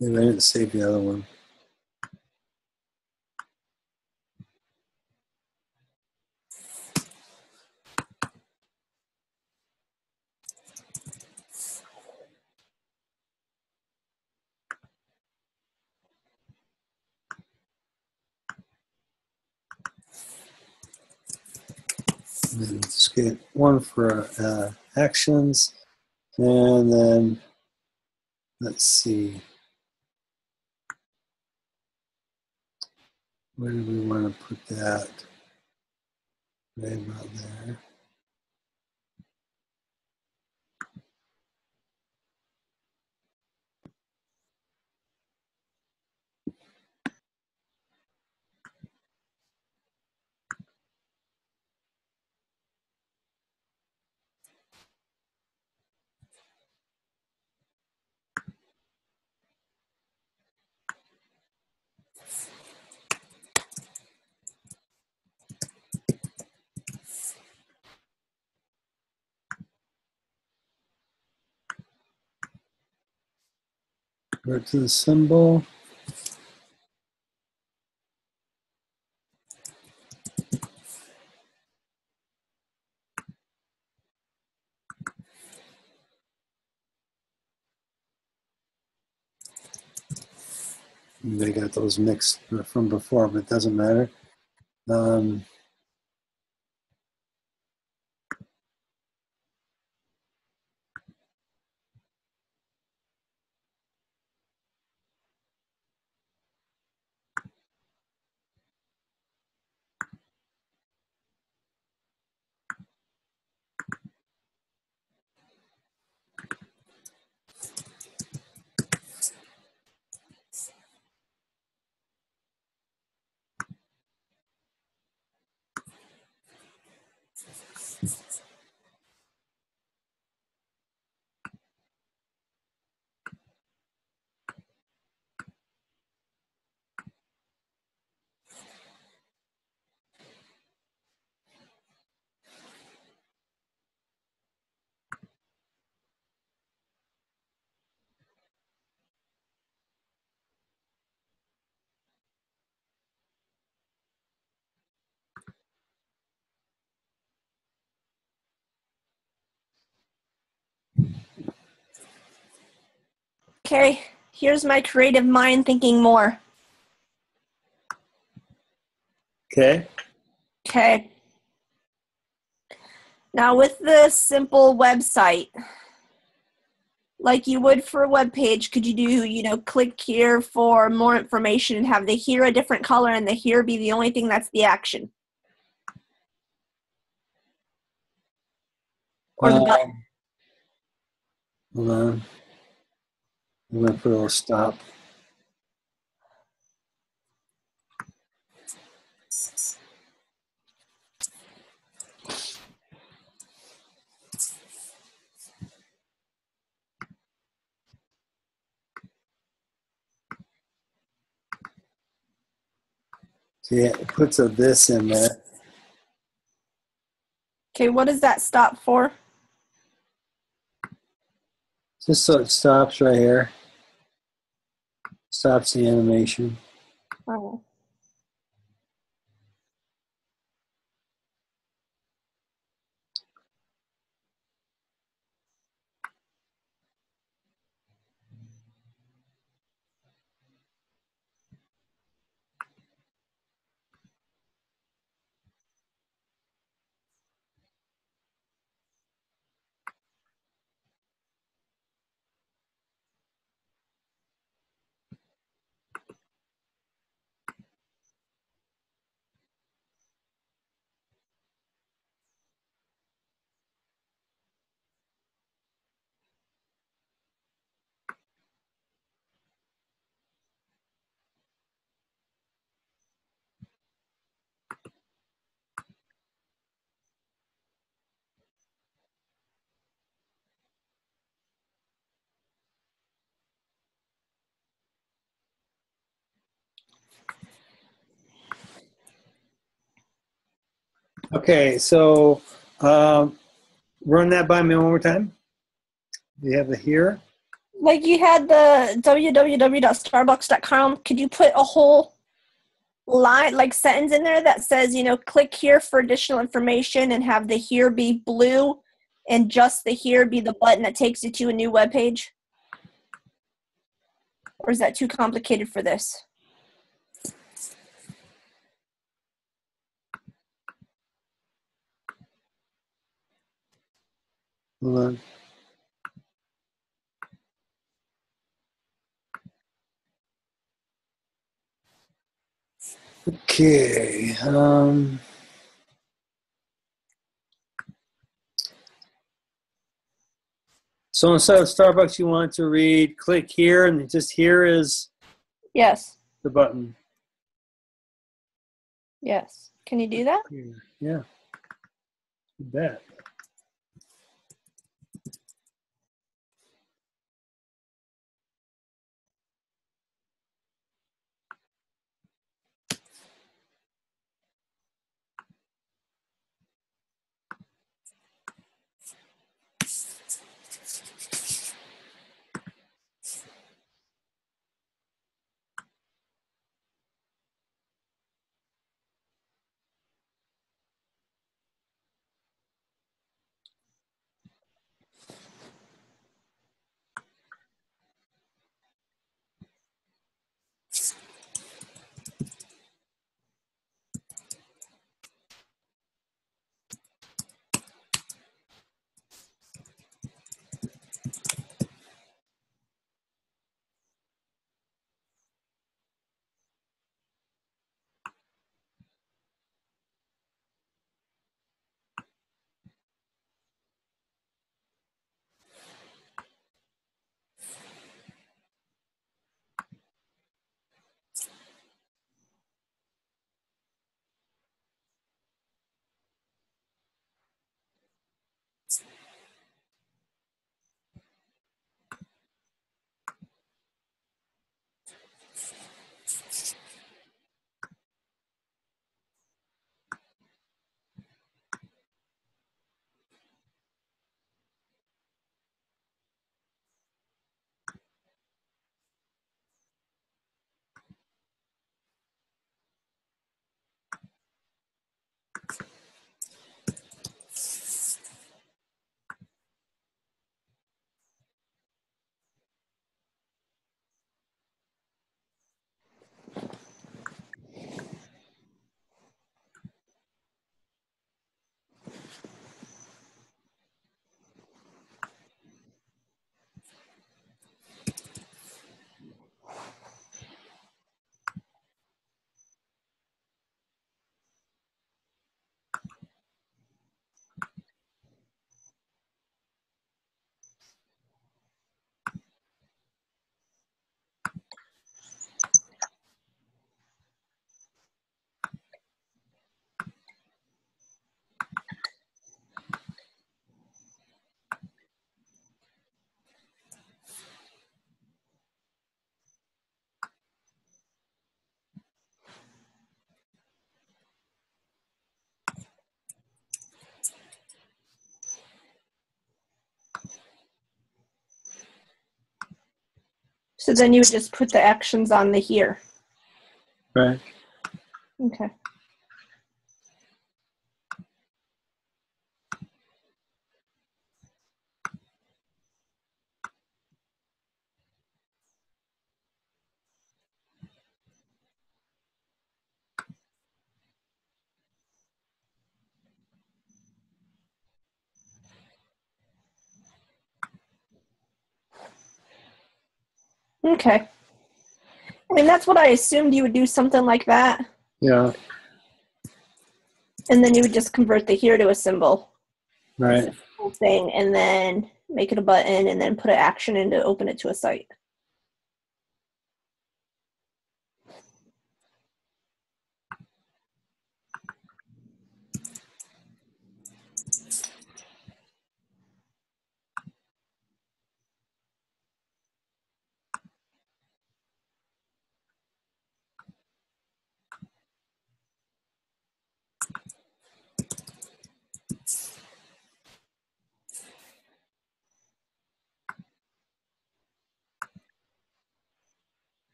Maybe I didn't save the other one. And then just get one for actions, and then let's see, where do we want to put that? Right about there. Go to the symbol. They got those mixed from before, but it doesn't matter. Okay, here's my creative mind thinking more. Okay. Okay. Now with this simple website, like you would for a web page, could you do, click here for more information and have the here a different color and the here be the only thing that's the action? Or the button? Hold on. I'm going to put a little stop. See, it puts a this in there. Okay, what does that stop for? Just so it stops right here. Stops the animation. Oh. Okay, so run that by me one more time. You have it here. Like you had the www.starbucks.com. Could you put a whole line, like sentence in there that says, click here for additional information and have the here be blue and just the here be the button that takes you to a new web page? Or is that too complicated for this? Hold on. Okay. So instead of Starbucks, you want to read click here, and just here is Yes. the button. Yes. Can you do that? Yeah. You bet. So then you would just put the actions on the here. Right. Okay. Okay. I mean, that's what I assumed you would do, something like that. Yeah. And then you would just convert the here to a symbol. Right. Whole thing, and then make it a button, and then put an action in to open it to a site.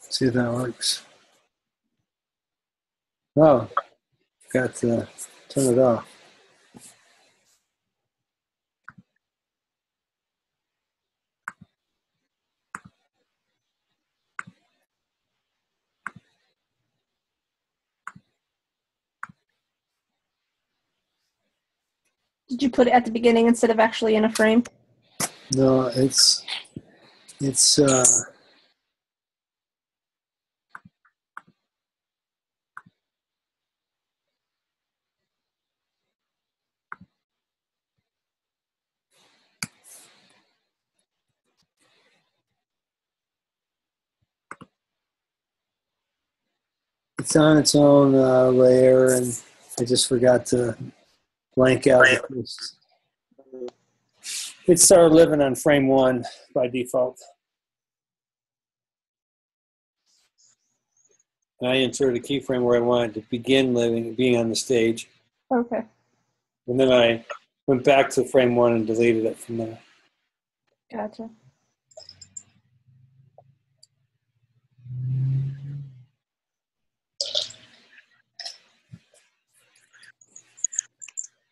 See if that works. Oh, got to turn it off. Did you put it at the beginning instead of actually in a frame? No, it's it's on its own layer, and I just forgot to blank out the first. It started living on frame 1 by default. And I inserted a keyframe where I wanted to begin being on the stage. Okay. And then I went back to frame 1 and deleted it from there. Gotcha.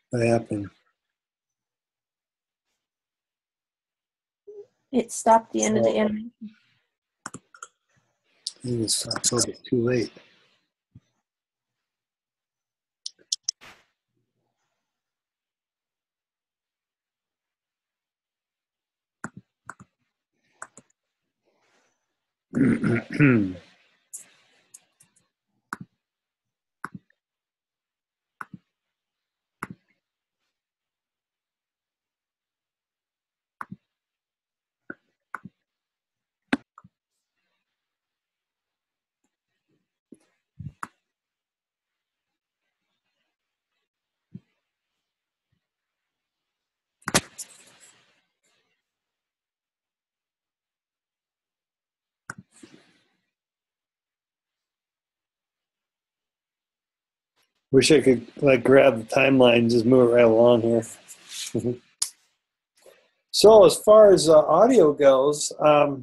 What happened? It stopped the end of the animation. It was October, too late. Wish I could grab the timeline and just move it right along here. So as far as audio goes, ta-da.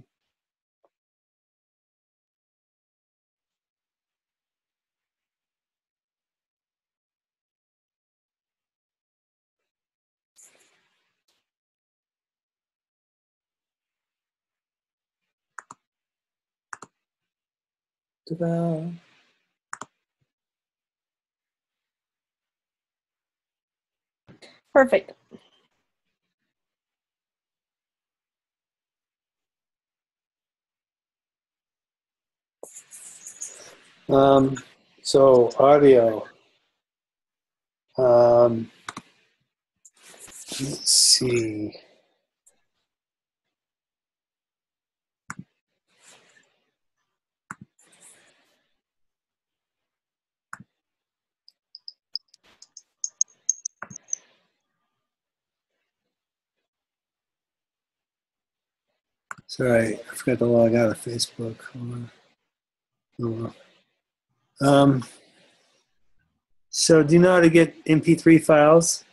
Perfect. So audio. Let's see. Sorry, I forgot to log out of Facebook. Hold on. Oh, well. So do you know how to get MP3 files?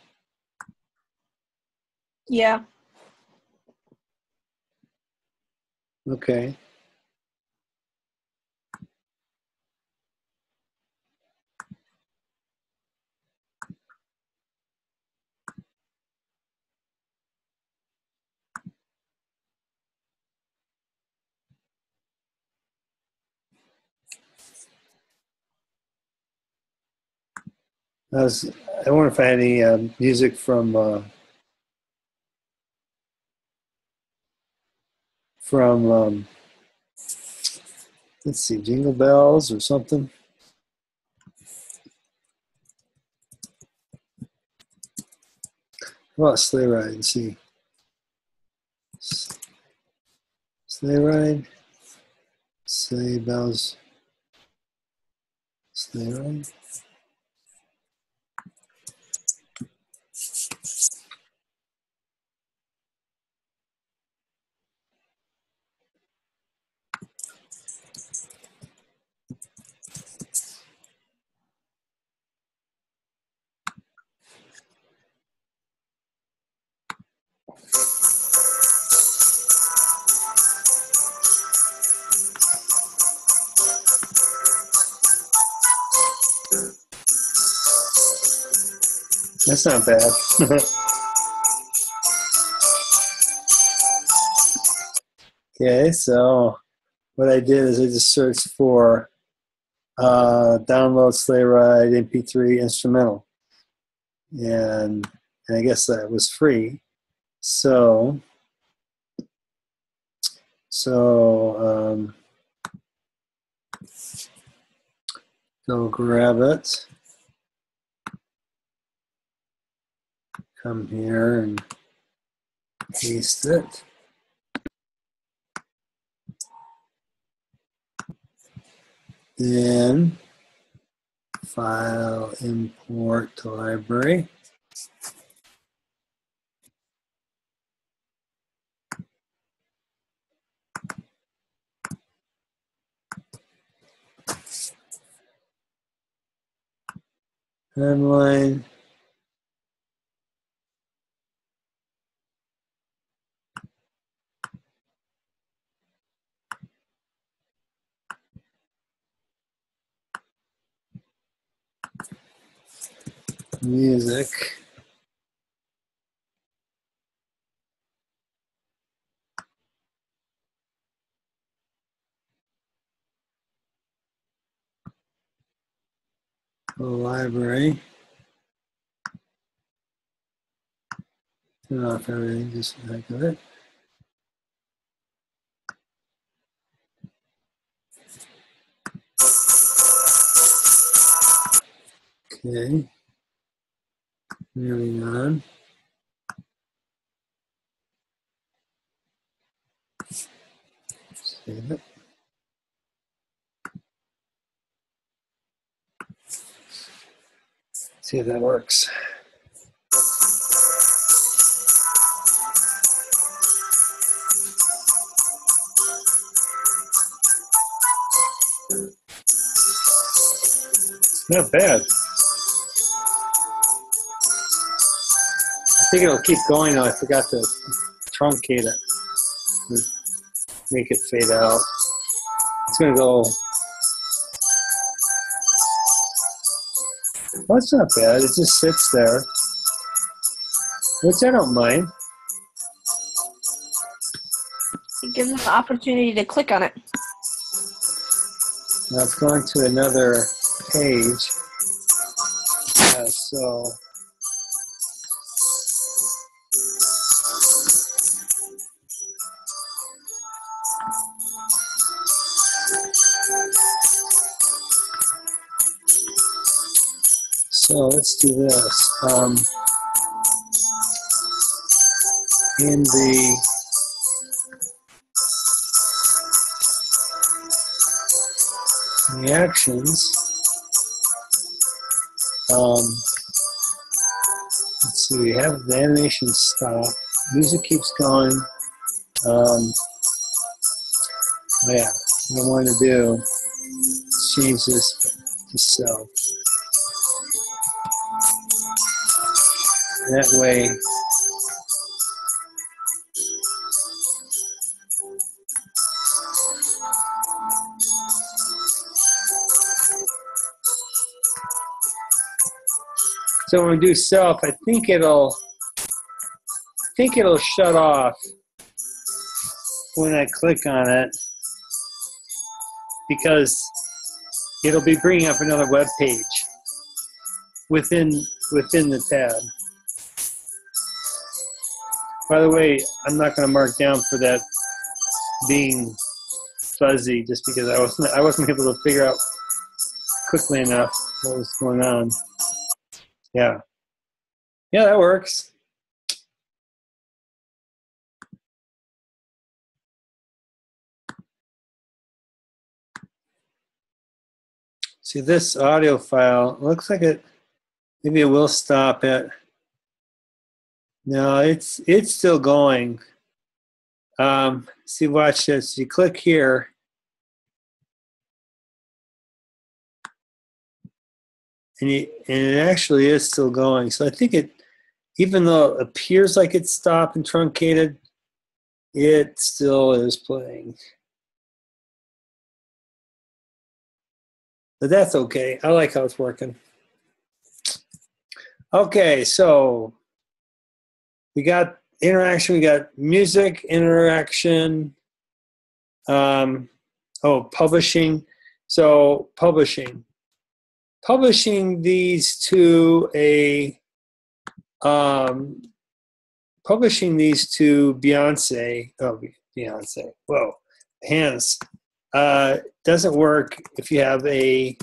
Yeah. Okay. I wonder if I had any music from let's see, Jingle Bells or something. How about Sleigh Ride? Let's see. Sleigh Ride. Sleigh Bells. Sleigh Ride. That's not bad. Okay, so what I did is I just searched for download Sleigh Ride MP3 instrumental, and I guess that was free. So go grab it. Come here and paste it. Then file, import to library. Timeline. Music. Library. Turn off everything just for the heck of it. Okay. Moving on. Save it. See if that works. Not bad. I think it'll keep going though. I forgot to truncate it. Make it fade out. It's gonna go. Well, it's not bad. It just sits there, which I don't mind. It gives them the opportunity to click on it. Now it's going to another page. So let's do this. In the actions, let's see, we have the animation stop. Music keeps going. Oh yeah, what I want to do is change this to self. That way, So when we do self, I think it'll shut off when I click on it, because it'll be bringing up another web page within the tab. By the way, I'm not going to mark down for that being fuzzy, just because I wasn't able to figure out quickly enough what was going on. Yeah, that works. See, this audio file looks like maybe it will stop it. No, it's still going. See, watch this. You click here. And it actually is still going. So I think even though it appears like it's stopped and truncated, it still is playing. But that's okay. I like how it's working. Okay, so we got interaction, we got music, interaction, publishing. So publishing these to Beyonce. Oh, Beyonce. Whoa, hands. Doesn't work if you have a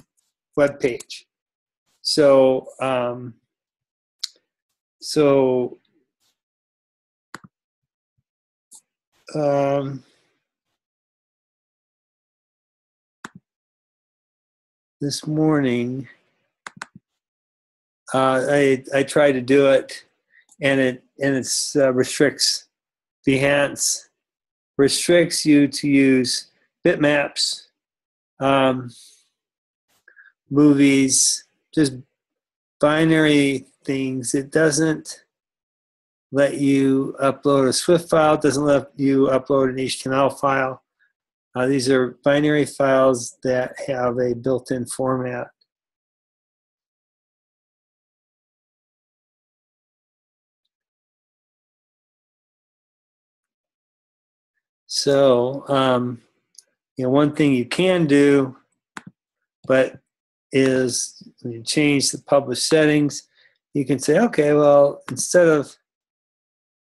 web page. So this morning, I tried to do it, and it restricts. Behance restricts you to use bitmaps, movies, just binary things. It doesn't let you upload a Swift file. It doesn't let you upload an HTML file. These are binary files that have a built-in format. So, one thing you can do, but is when you change the publish settings, you can say, okay, well, instead of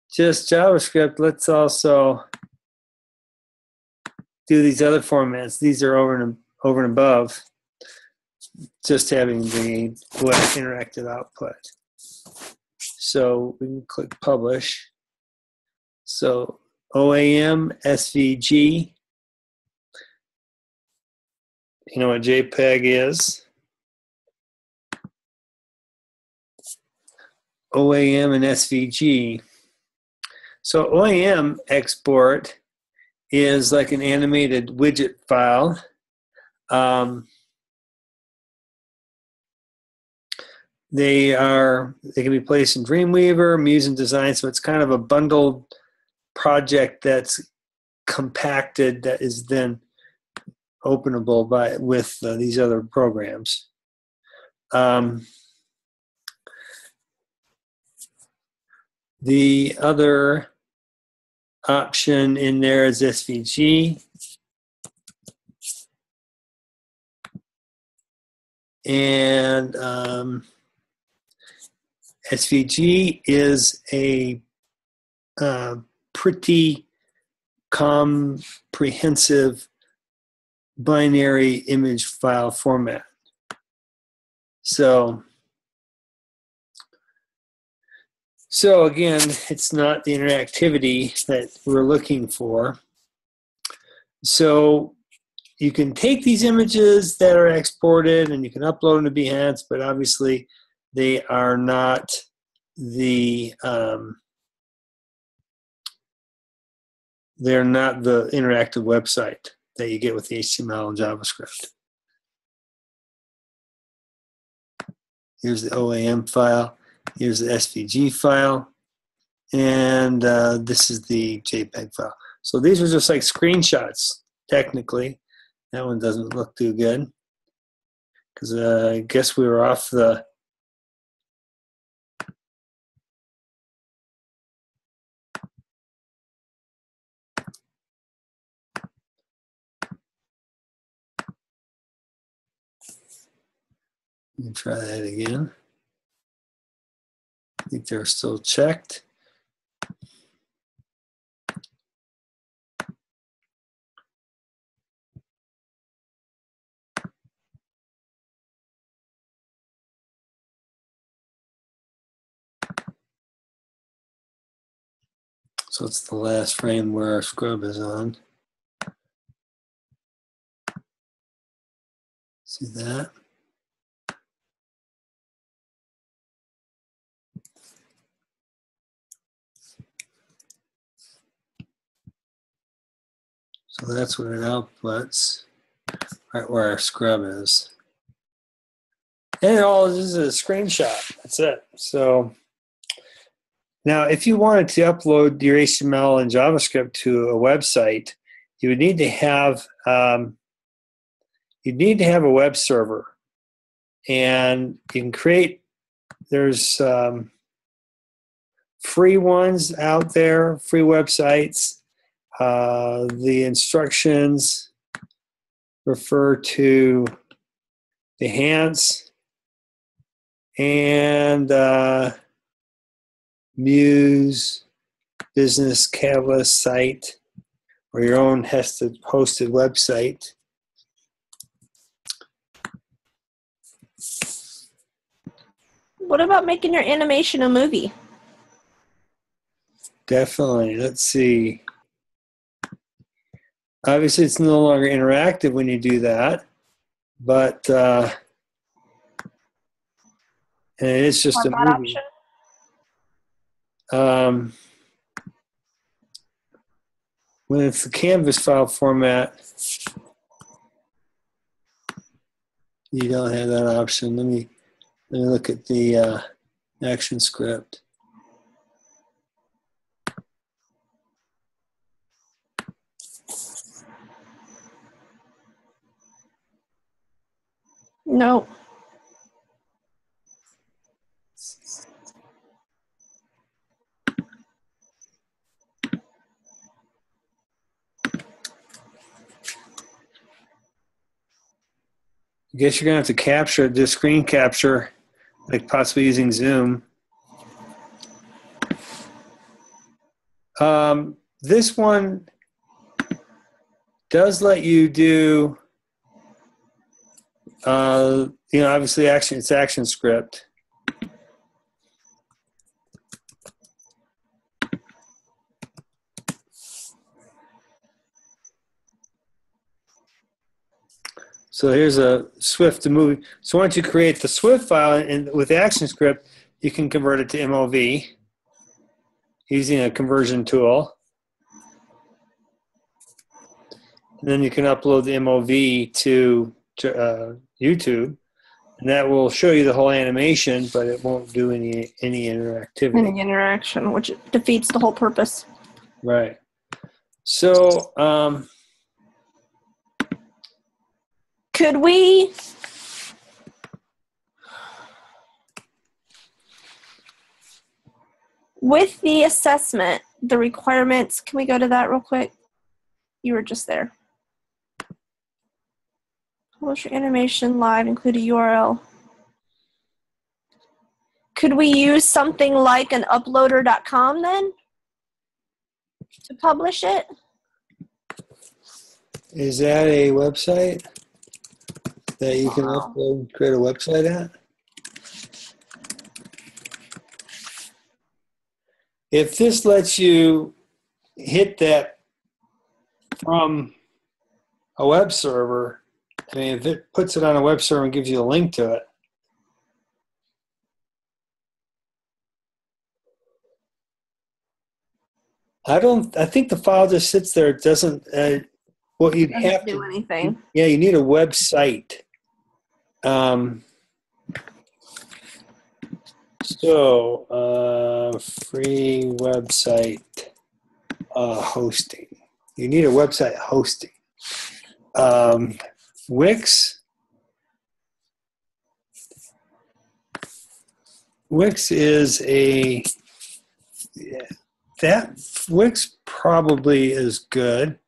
just JavaScript, let's also do these other formats. These are over and above just having the web interactive output. So we can click publish. So OAM, SVG. You know what JPEG is? OAM and SVG. So OAM export is like an animated widget file. They can be placed in Dreamweaver, Muse InDesign, so it's kind of a bundled project that's compacted that is then openable with these other programs. The other option in there is SVG. And SVG is a pretty comprehensive binary image file format. So again, it's not the interactivity that we're looking for. So you can take these images that are exported and you can upload them to Behance, but obviously they are not the they're not the interactive website that you get with the HTML and JavaScript. Here's the OAM file. Here's the SVG file. And this is the JPEG file. So these are just like screenshots, technically. That one doesn't look too good because I guess we were off the Let me try that again. I think they're still checked. So it's the last frame where our scrub is on. See that? So that's what it outputs, right where our scrub is. And all this is a screenshot. That's it. So now if you wanted to upload your HTML and JavaScript to a website, you would need to have a web server. And you can create, there's free ones out there, free websites. The instructions refer to Behance and Muse, Business Catalyst site, or your own hosted website. What about making your animation a movie? Definitely. Let's see. Obviously, it's no longer interactive when you do that, but and it's just a that movie. option? When it's the Canvas file format, you don't have that option. Let me look at the action script. No. I guess you're gonna have to capture the screen capture, like possibly using Zoom. This one does let you do, obviously it's action script. So here's a Swift to movie. So once you create the Swift file and with ActionScript, you can convert it to MOV using a conversion tool. And then you can upload the MOV to YouTube, and that will show you the whole animation, but it won't do any interactivity. Any interaction, which defeats the whole purpose. Right. So could we with the assessment, the requirements, can we go to that real quick? You were just there. Publish your animation live, include a URL. Could we use something like an uploader.com then to publish it? is that a website that you can upload and create a website at? If this lets you hit that from a web server, I mean, if it puts it on a web server and gives you a link to it, I think the file just sits there. It doesn't, what you'd have do to anything. Yeah, you need a website. Free website hosting. You need a website hosting. Wix. Wix is Wix probably is good.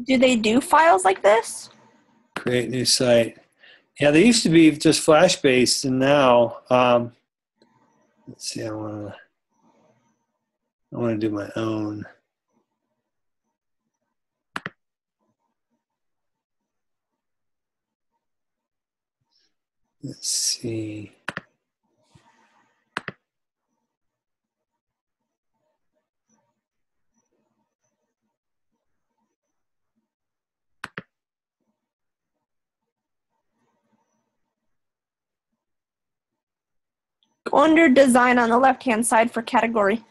Do they do files like this? Create new site. Yeah, they used to be just Flash based, and now let's see. I want to do my own. Let's see. Go under design on the left-hand side for category.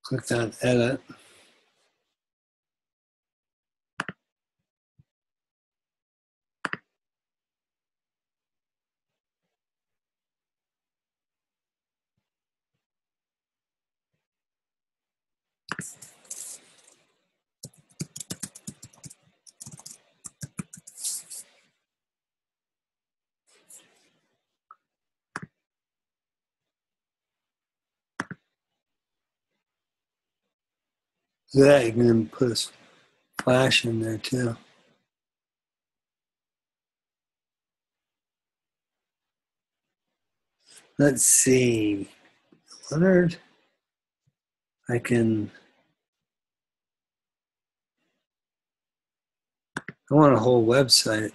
Click on edit. That you can put a Flash in there too. Let's see. Leonard, I want a whole website.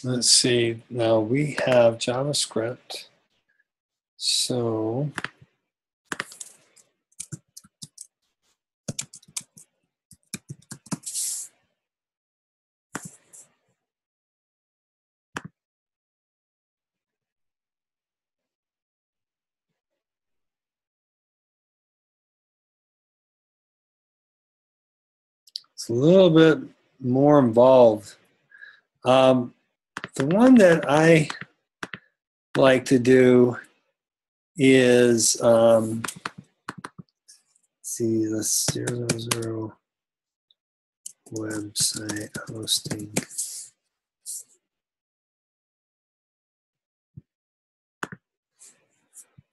Let's see. Now we have JavaScript. So it's a little bit more involved. The one that I like to do is see the 000 website hosting.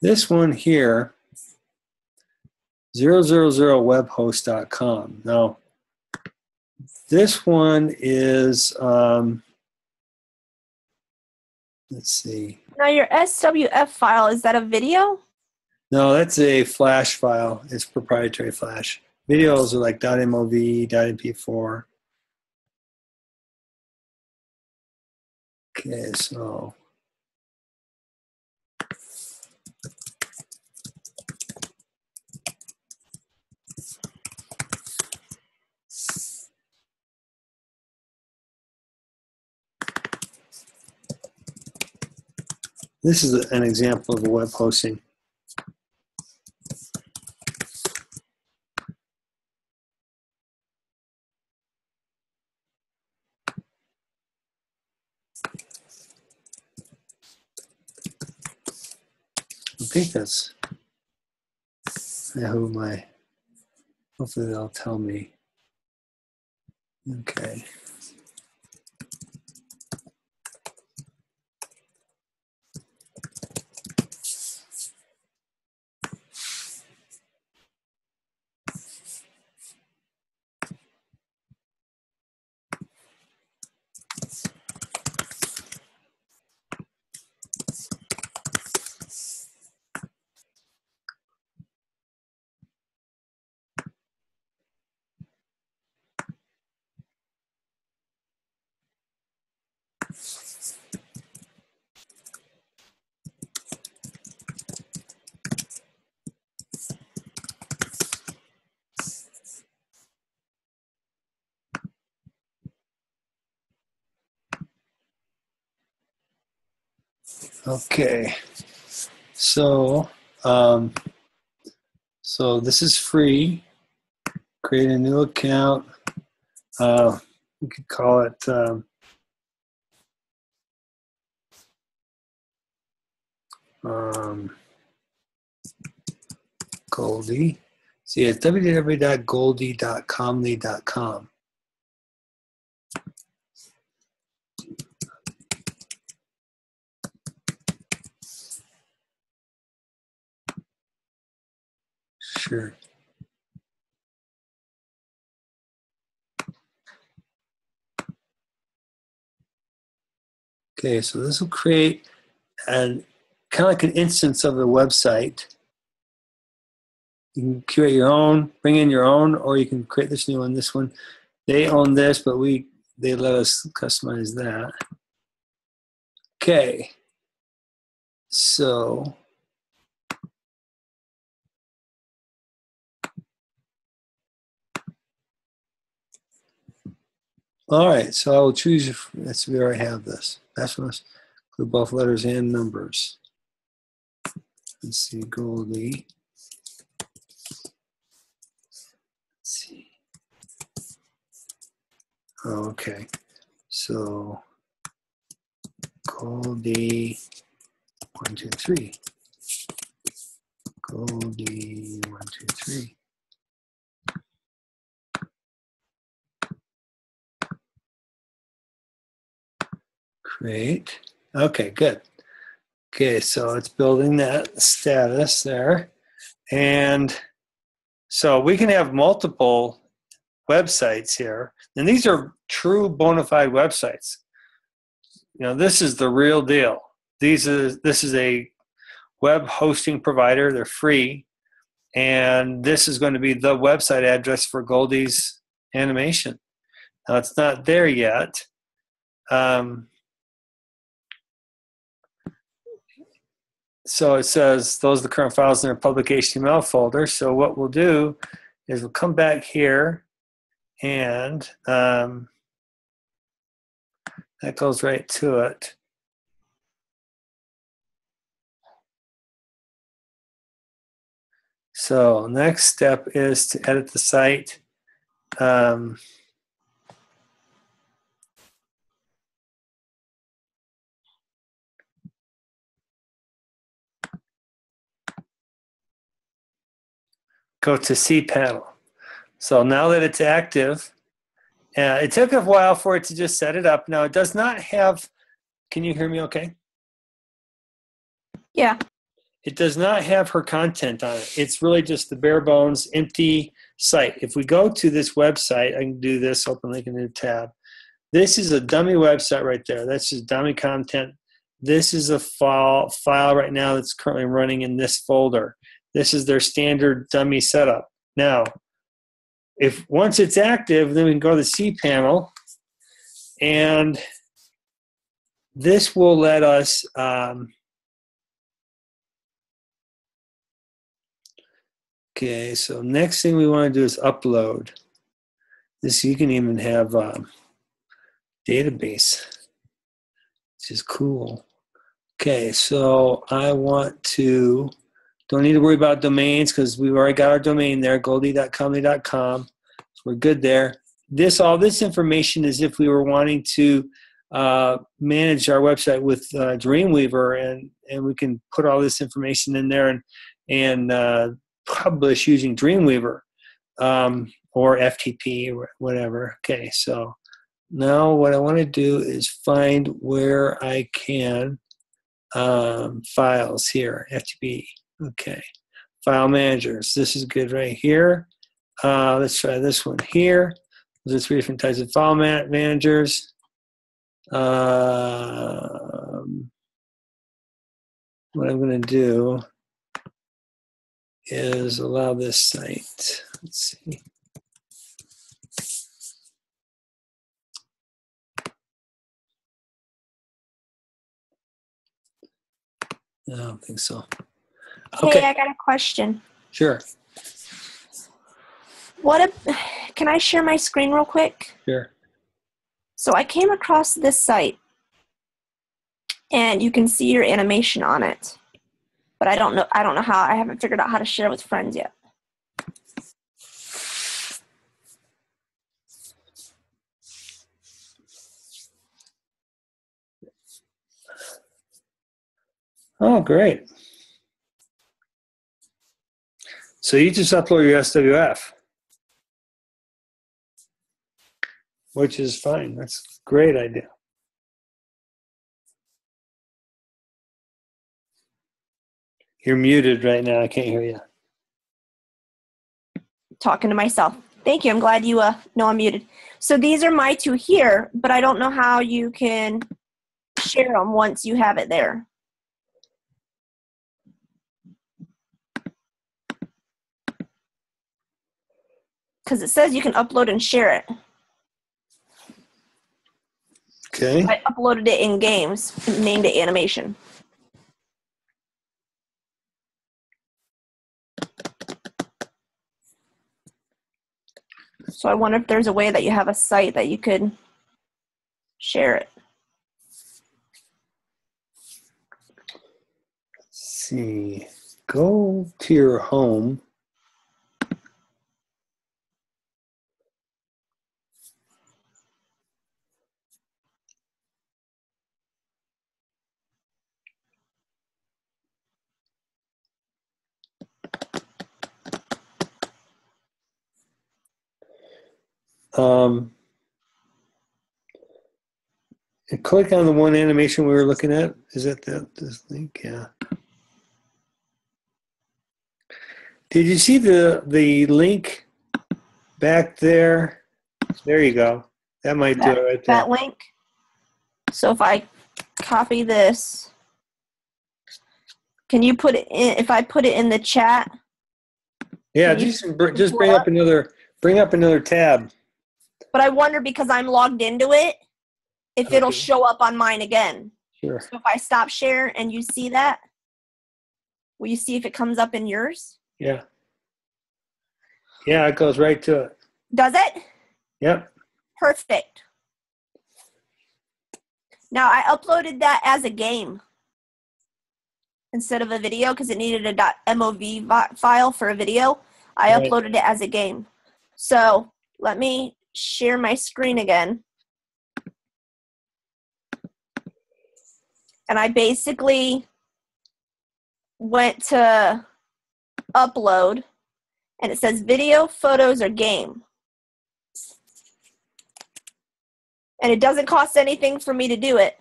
This one here, 000webhost.com. Now, this one is, let's see. Now your SWF file, is that a video? No, that's a Flash file. It's proprietary Flash. Videos are like .mov, .mp4. Okay, so this is an example of a web hosting. I think that's who my, hopefully they'll tell me. Okay. Okay. So, so this is free. Create a new account. We could call it Goldie. See, it's www.goldie.comly.com. Sure. Okay, so this will create an kind of like an instance of the website. You can create your own, bring in your own, or you can create this new one. This one, they own this, but they let us customize that. Okay, so all right, so I will choose. Let's we already have this. That's must include both letters and numbers. Let's see, Goldie. Let's see. Oh, okay, so Goldie 1, 2, 3. Goldie 1, 2, 3. Create. Okay, good. Okay, so it's building that status there. And so we can have multiple websites here. And these are true bona fide websites. You know, this is the real deal. This is a web hosting provider. They're free. And this is going to be the website address for Goldie's animation. Now, it's not there yet. So it says those are the current files in our public HTML folder. So what we'll do is we'll come back here and that goes right to it. So next step is to edit the site. Go to cPanel. So now that it's active, it took a while for it to just set it up. Now it does not have, can you hear me okay? Yeah. It does not have her content on it. It's really just the bare bones, empty site. If we go to this website, I can do this, open link in a new tab. This is a dummy website right there. That's just dummy content. This is a file right now that's currently running in this folder. This is their standard dummy setup. Now, if once it's active, then we can go to the cPanel, and this will let us okay, so next thing we want to do is upload. This you can even have database, which is cool. Okay, so I want to, don't need to worry about domains because we've already got our domain there, goldie.comly.com. So we're good there. All this information is if we were wanting to manage our website with Dreamweaver, and we can put all this information in there and publish using Dreamweaver or FTP or whatever. Okay, so now what I want to do is find where I can files here, FTP. Okay, file managers. This is good right here. Let's try this one here. There's 3 different types of file managers. What I'm going to do is allow this site. Let's see. I don't think so. Okay. Hey, I got a question. Sure. Can I share my screen real quick? Sure. So I came across this site. and you can see your animation on it. But I don't know how. I haven't figured out how to share with friends yet. Oh, great. So you just upload your SWF, which is fine. That's a great idea. You're muted right now. I can't hear you. Talking to myself. Thank you. I'm glad you know I'm muted. So these are my two here, but I don't know how you can share them once you have it there. Because it says you can upload and share it. Okay. I uploaded it in games and named it animation. So I wonder if there's a way that you have a site that you could share it. Let's see. Go to your home. And click on the one animation we were looking at. Is that this link? Yeah. Did you see the link back there? There you go. That might do it right there. That link. So if I copy this, can you put it in? If I put it in the chat. Yeah, just bring up another tab. But I wonder, because I'm logged into it, if it'll show up on mine again. Sure. So if I stop share and you see that, will you see if it comes up in yours? Yeah. Yeah, it goes right to it. Does it? Yep. Perfect. Now I uploaded that as a game instead of a video because it needed a .mov file for a video. I uploaded it as a game. So let me share my screen again. And I basically went to upload, and it says video, photos, or game. And it doesn't cost anything for me to do it.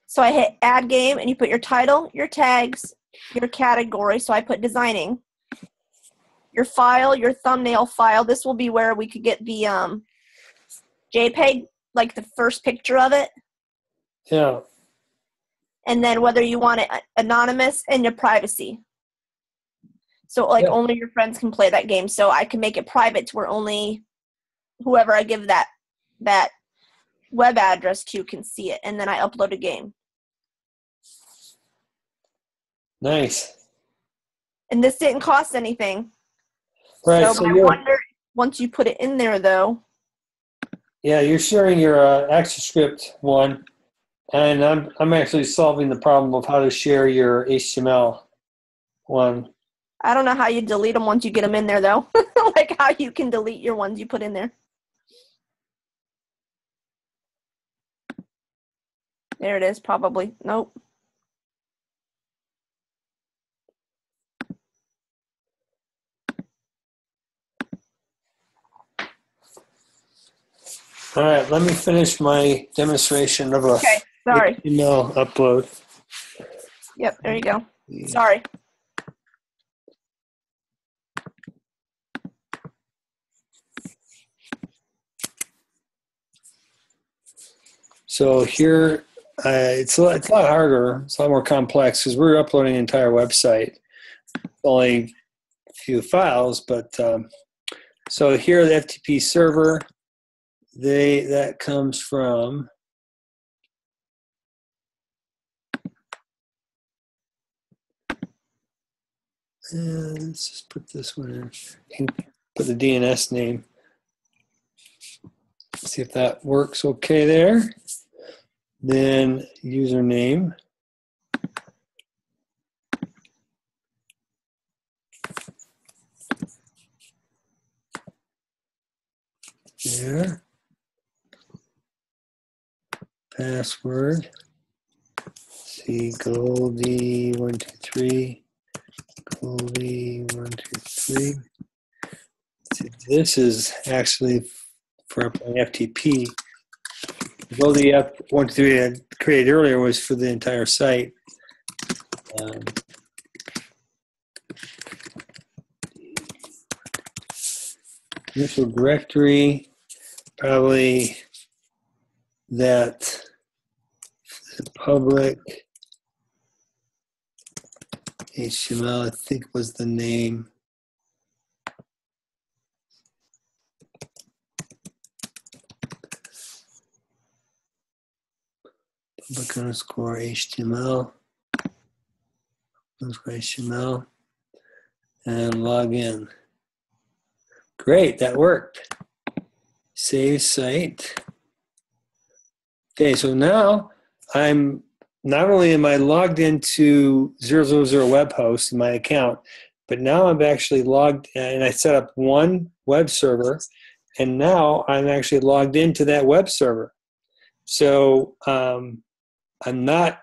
So I hit add game, and you put your title, your tags, your category. So I put designing. Your file, your thumbnail file. This will be where we could get the JPEG, like the first picture of it. Yeah. And then whether you want it anonymous and your privacy. So like only your friends can play that game. So I can make it private to where only whoever I give that web address to can see it. And then I upload a game. Nice. And this didn't cost anything. Right. So I wonder, once you put it in there though. Yeah, you're sharing your ActionScript one. And I'm actually solving the problem of how to share your HTML one. I don't know how you delete them once you get them in there, though. Like how you can delete your ones you put in there. There it is, probably. Nope. All right, let me finish my demonstration of a email upload. Yep, there you go. Sorry. So here, it's a lot harder. It's a lot more complex because we're uploading an entire website. Only a few files, but so here the FTP server. That comes from let's just put this one in and put the DNS name. See if that works okay there. Then username. there. Password. See, Goldie123. Goldie123. See, this is actually for my FTP. Goldie F123 I had created earlier was for the entire site. Initial directory, probably that public HTML, I think was the name. Public underscore HTML, and log in. Great, that worked. Save site. Okay, so now I'm not only am I logged into 000 web host in my account, but now I'm actually logged, and I set up one web server, and now I'm actually logged into that web server. So I'm not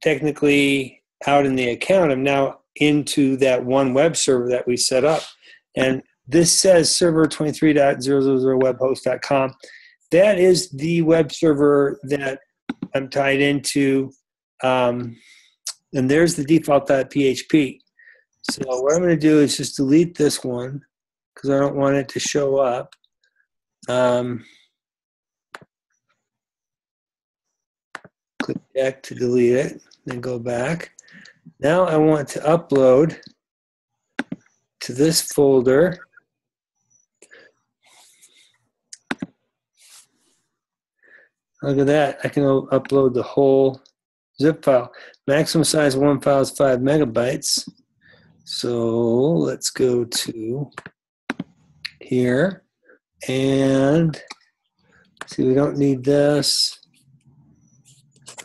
technically out in the account. I'm now into that one web server that we set up. And this says server23.000webhost.com. That is the web server that I'm tied into. And there's the default.php. So what I'm going to do is just delete this one because I don't want it to show up. Click back to delete it, then go back. Now I want to upload to this folder. Look at that. I can upload the whole zip file. Maximum size of one file is 5 megabytes. So let's go to here. And see, we don't need this.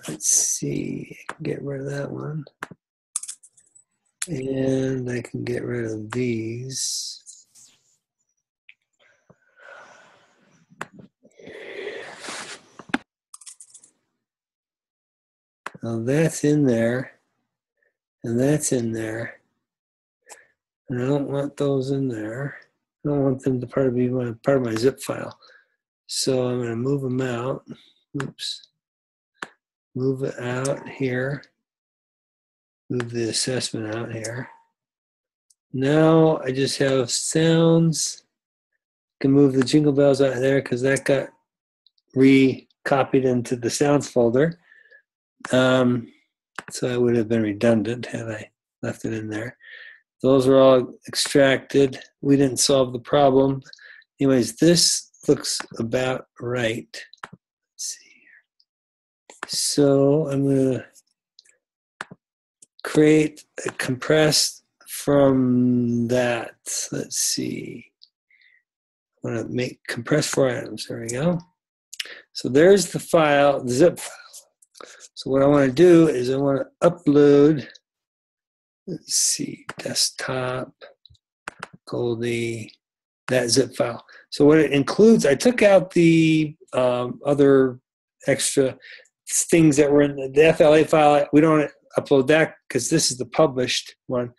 Let's see. I can get rid of that one. And I can get rid of these. Now that's in there, and that's in there, and I don't want those in there. I don't want them to part of my zip file. So I'm going to move them out. Oops. Move it out here. Move the assessment out here. Now I just have sounds. I can move the jingle bells out there because that got recopied into the sounds folder. So I would have been redundant had I left it in there. Those are all extracted. We didn't solve the problem. Anyways, this looks about right. Let's see here. So I'm going to create a compressed from that. Let's see. I want to make compressed 4 items. There we go. So there's the file, the zip file. So what I want to do is I want to upload, let's see, desktop, Goldie, that zip file. So what it includes, I took out the other extra things that were in the FLA file. We don't want to upload that because this is the published one.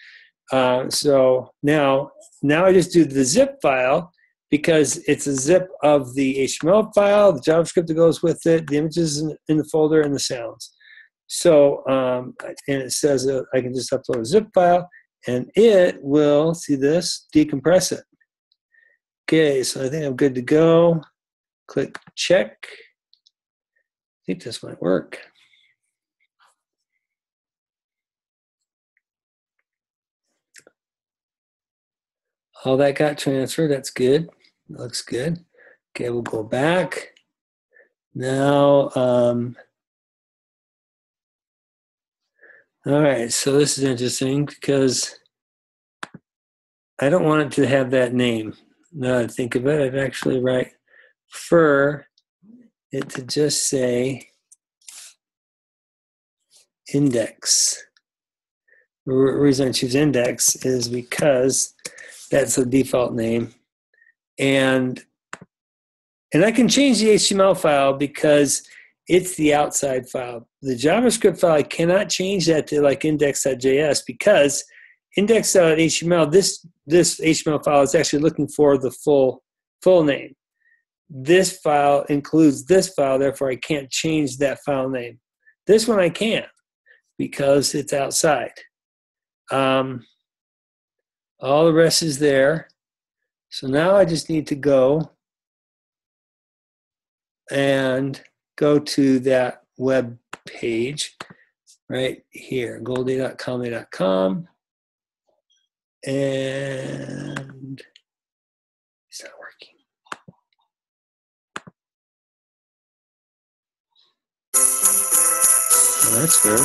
So now I just do the zip file because it's a zip of the HTML file, the JavaScript that goes with it, the images in the folder, and the sounds. So, and it says I can just upload a zip file, and it will, see this, decompress it. Okay, so I think I'm good to go. Click check. I think this might work. All that got transferred, that's good. That looks good. Okay, we'll go back. Now, all right, so this is interesting because I don't want it to have that name. Now that I think of it, I'd actually prefer it to just say index. The reason I choose index is because that's the default name. And And I can change the HTML file because it's the outside file. The JavaScript file, I cannot change that to like index.js because index.html, this HTML file is actually looking for the full name. This file includes this file, therefore I can't change that file name. This one I can because it's outside. All the rest is there. So now I just need to go and go to that web page right here, goldie.com. And it's not working. Well, that's good.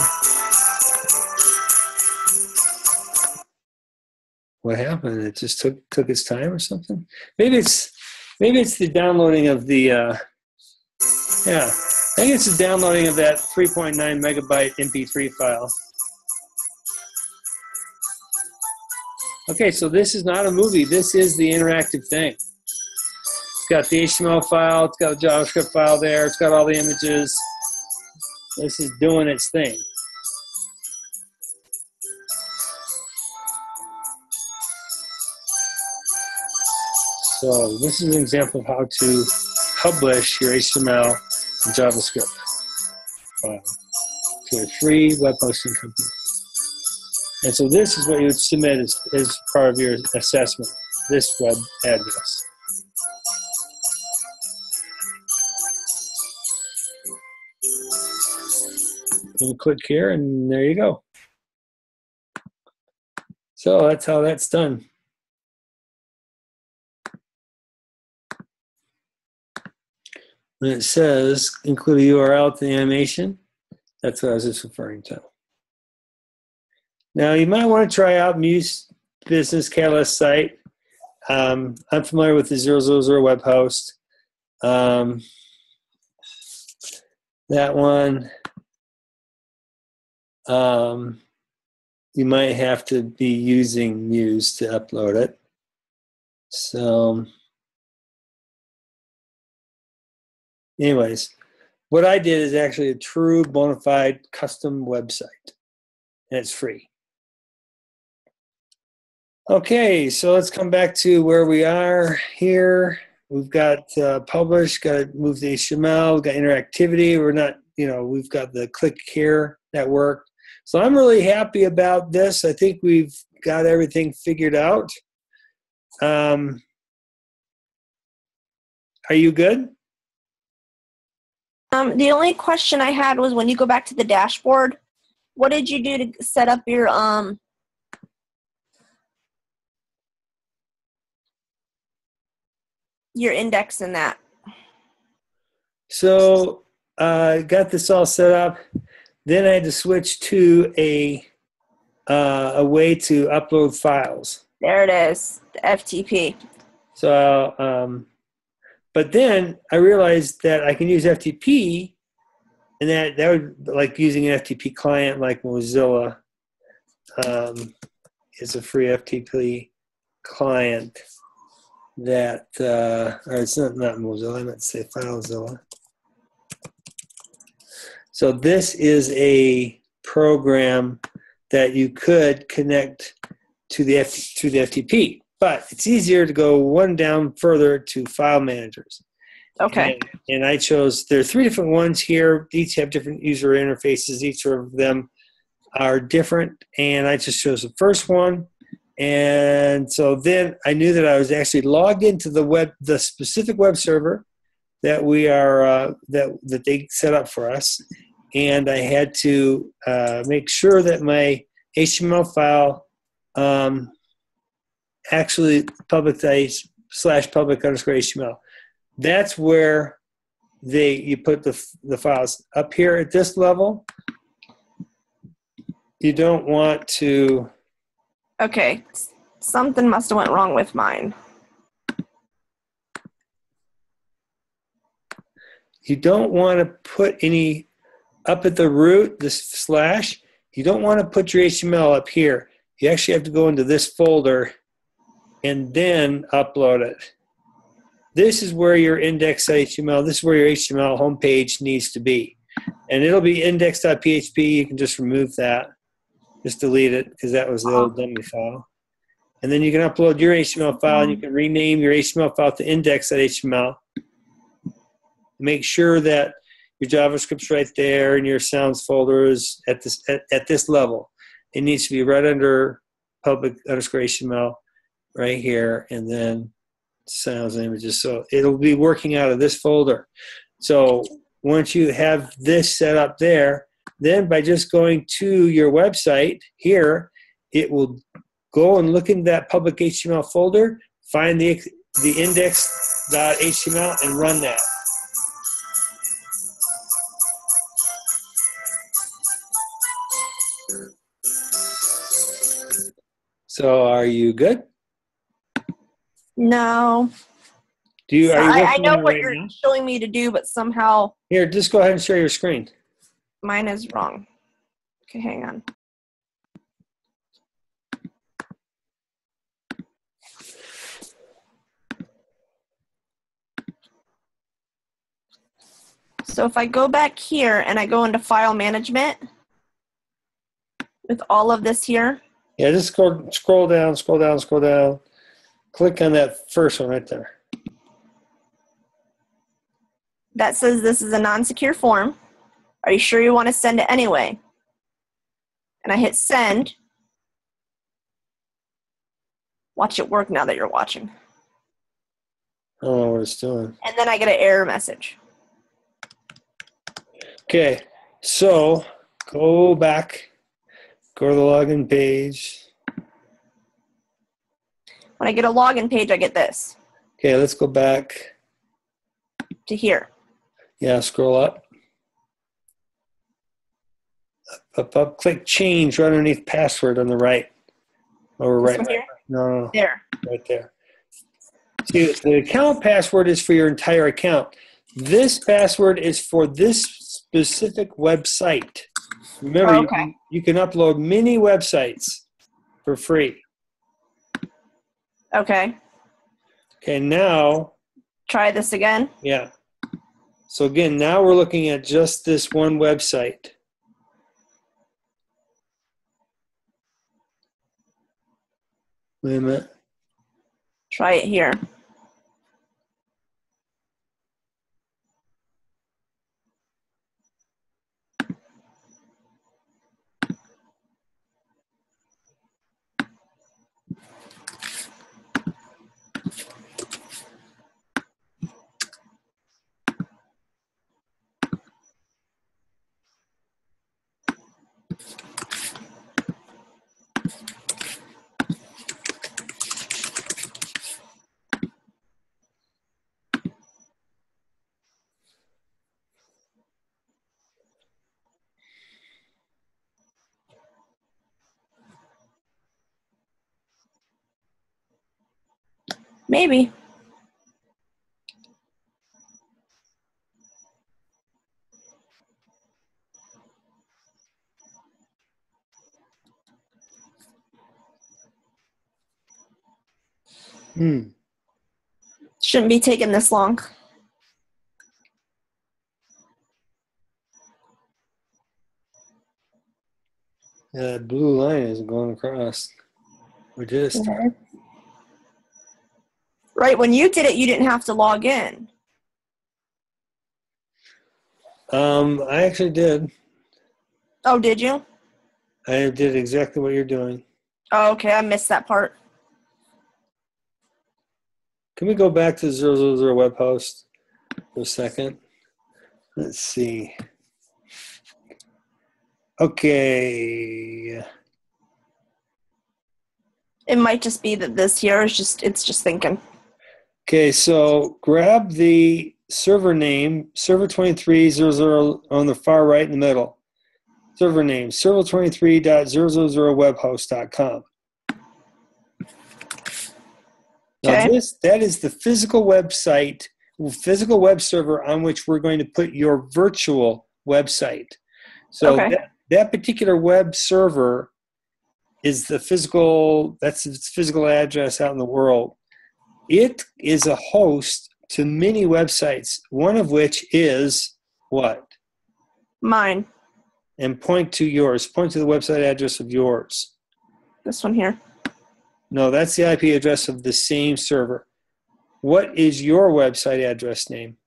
What happened? It just took its time or something? Maybe it's the downloading of the yeah. I think it's the downloading of that 3.9 megabyte MP3 file. Okay, so this is not a movie. This is the interactive thing. It's got the HTML file. It's got a JavaScript file there. It's got all the images. This is doing its thing. So this is an example of how to publish your HTML and JavaScript file to a free web hosting company. And so this is what you would submit as part of your assessment, this web address. You click here, and there you go. So that's how that's done. When it says include a URL to the animation, that's what I was just referring to. Now you might want to try out Muse Business Catalyst site. I'm familiar with the 000 web host. That one, you might have to be using Muse to upload it. So anyways, what I did is actually a true bona fide custom website, and it's free. Okay, so let's come back to where we are here. We've got publish, got to move the HTML, we've got interactivity. We're not, we've got the click here that worked. So I'm really happy about this. I think we've got everything figured out. Are you good? The only question I had was when you go back to the dashboard, what did you do to set up your index in that? So got this all set up. Then I had to switch to a way to upload files. There it is, the FTP. So, but then I realized that I can use FTP, and that would like using an FTP client like Mozilla is a free FTP client that, or it's not Mozilla, I meant to say FileZilla. So this is a program that you could connect to the FTP, but it's easier to go one down further to file managers. Okay. And I chose, there are 3 different ones here. Each have different user interfaces. Each of them are different. And I just chose the first one. And so then I knew that I was actually logged into the specific web server that we are, that they set up for us. And I had to make sure that my HTML file actually public/public_HTML. That's where you put the files up here at this level. You don't want to. Okay, something must have went wrong with mine. You don't want to put any up at the root, this slash. You don't want to put your HTML up here. You actually have to go into this folder and then upload it. this is where your index.html, this is where your HTML homepage needs to be. And it'll be index.php. You can just remove that. Just delete it because that was the old dummy file. And then you can upload your HTML file and you can rename your HTML file to index.html. Make sure that your JavaScript's right there and your sounds folder is at this level. It needs to be right under public_HTML right here, and then sounds and images. So it'll be working out of this folder. So once you have this set up there, then by just going to your website here, it will go and look in that public HTML folder, find the index.html, and run that. So are you good? No. Are you I working know on it what right you're now? showing me to do, but somehow Here, just go ahead and share your screen. mine is wrong. Okay, hang on. So if I go back here and I go into file management with all of this here, Yeah, just scroll down. Click on that first one right there. that says this is a non-secure form. Are you sure you want to send it anyway? And I hit send. Watch it work now that you're watching. I don't know what it's doing. And then I get an error message. Okay, so go back. Go to the login page. When I get a login page, I get this Okay, let's go back. to here. Yeah, scroll up. Up. Click change right underneath password on the right. Or This right. one here? No, There. right there. See, the account password is for your entire account. This password is for this specific website. Remember, Oh, okay. you can upload many websites for free. Okay. Okay, now, Try this again. yeah. So again, now we're looking at just this one website. Wait a minute. Try it here. Maybe. Shouldn't be taking this long. Yeah, that blue line is going across. We just. Right, when you did it, you didn't have to log in. I actually did. Oh, did you? I did exactly what you're doing. Oh, okay, I missed that part. Can we go back to 000 web host for a second? Let's see. Okay. It might just be that this here is it's just thinking. Okay, so grab the server name, server2300 on the far right in the middle. Server name, server23.000webhost.com. Now that is the physical website, physical web server on which we're going to put your virtual website. So that particular web server is the physical, that's its physical address out in the world. It is a host to many websites, one of which is what? Mine. And point to yours. Point to the website address of yours. This one here. No, that's the IP address of the same server. What is your website address name?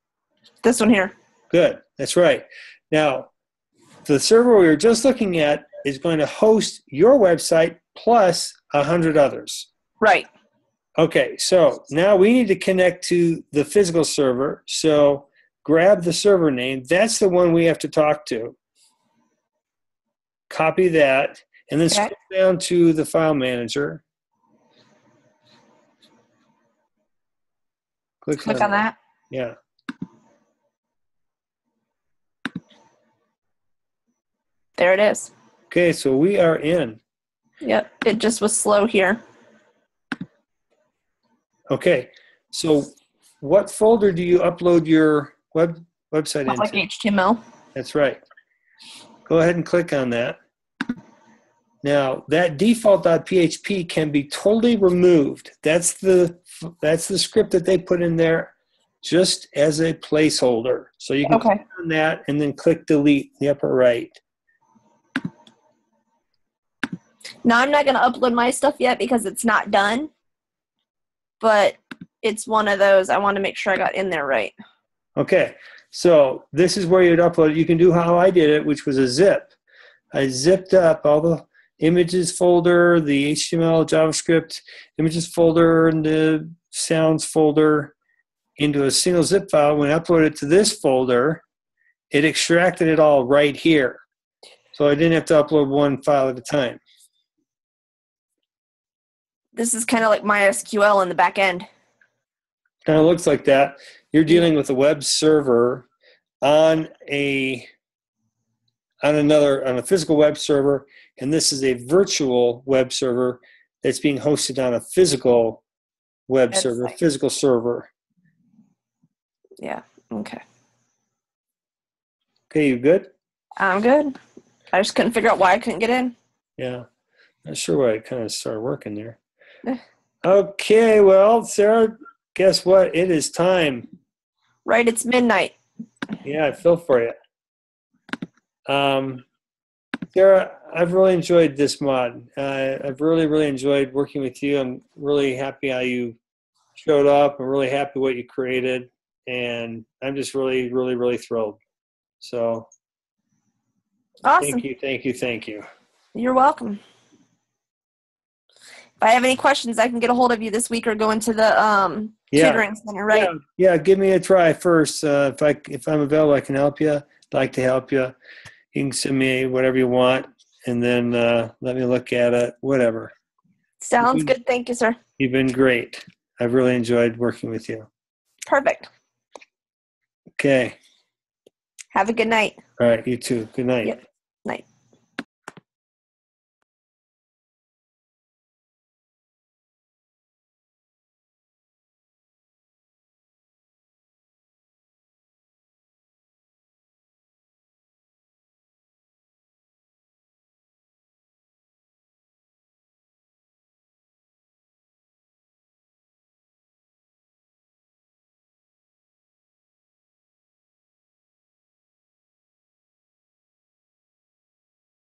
This one here. Good. That's right. Now, the server we were just looking at is going to host your website plus 100 others. Right. Okay, so now we need to connect to the physical server. So grab the server name. That's the one we have to talk to. Copy that, and then scroll down to the file manager. Click on that. Yeah. There it is. Okay, so we are in. Yep. It just was slow here. Okay, so what folder do you upload your website Like into? HTML. That's right. Go ahead and click on that. Now, that default.php can be totally removed. That's the script that they put in there just as a placeholder. So you can click on that and then click delete in the upper right. Now, I'm not going to upload my stuff yet because it's not done. But it's one of those. I want to make sure I got in there right. Okay, so this is where you'd upload it. You can do how I did it, which was a zip. I zipped up all the images folder, the HTML, JavaScript images folder, and the sounds folder into a single zip file. When I uploaded it to this folder, it extracted it all right here. So I didn't have to upload one file at a time. This is kind of like MySQL in the back end. Kind of looks like that. You're dealing with a web server on a physical web server, and this is a virtual web server that's being hosted on a physical web server, physical server. Yeah. Okay. Okay, you good? I'm good. I just couldn't figure out why I couldn't get in. Yeah. Not sure why it kind of started working there. Okay, well, Sarah, guess what? It is time. Right, it's midnight. Yeah, I feel for you. Sarah, I've really enjoyed this mod. I've really, really enjoyed working with you. I'm really happy how you showed up. I'm really happy what you created. And I'm just really, really, really thrilled. So Awesome. Thank you. You're welcome. If I have any questions, I can get a hold of you this week or go into the tutoring center, right? Yeah, give me a try first. If I'm available, I can help you. I'd like to help you. You can send me whatever you want, and then let me look at it, whatever. Sounds good. Thank you, sir. You've been great. I've really enjoyed working with you. Perfect. Okay. Have a good night. All right, you too. Good night. Yep.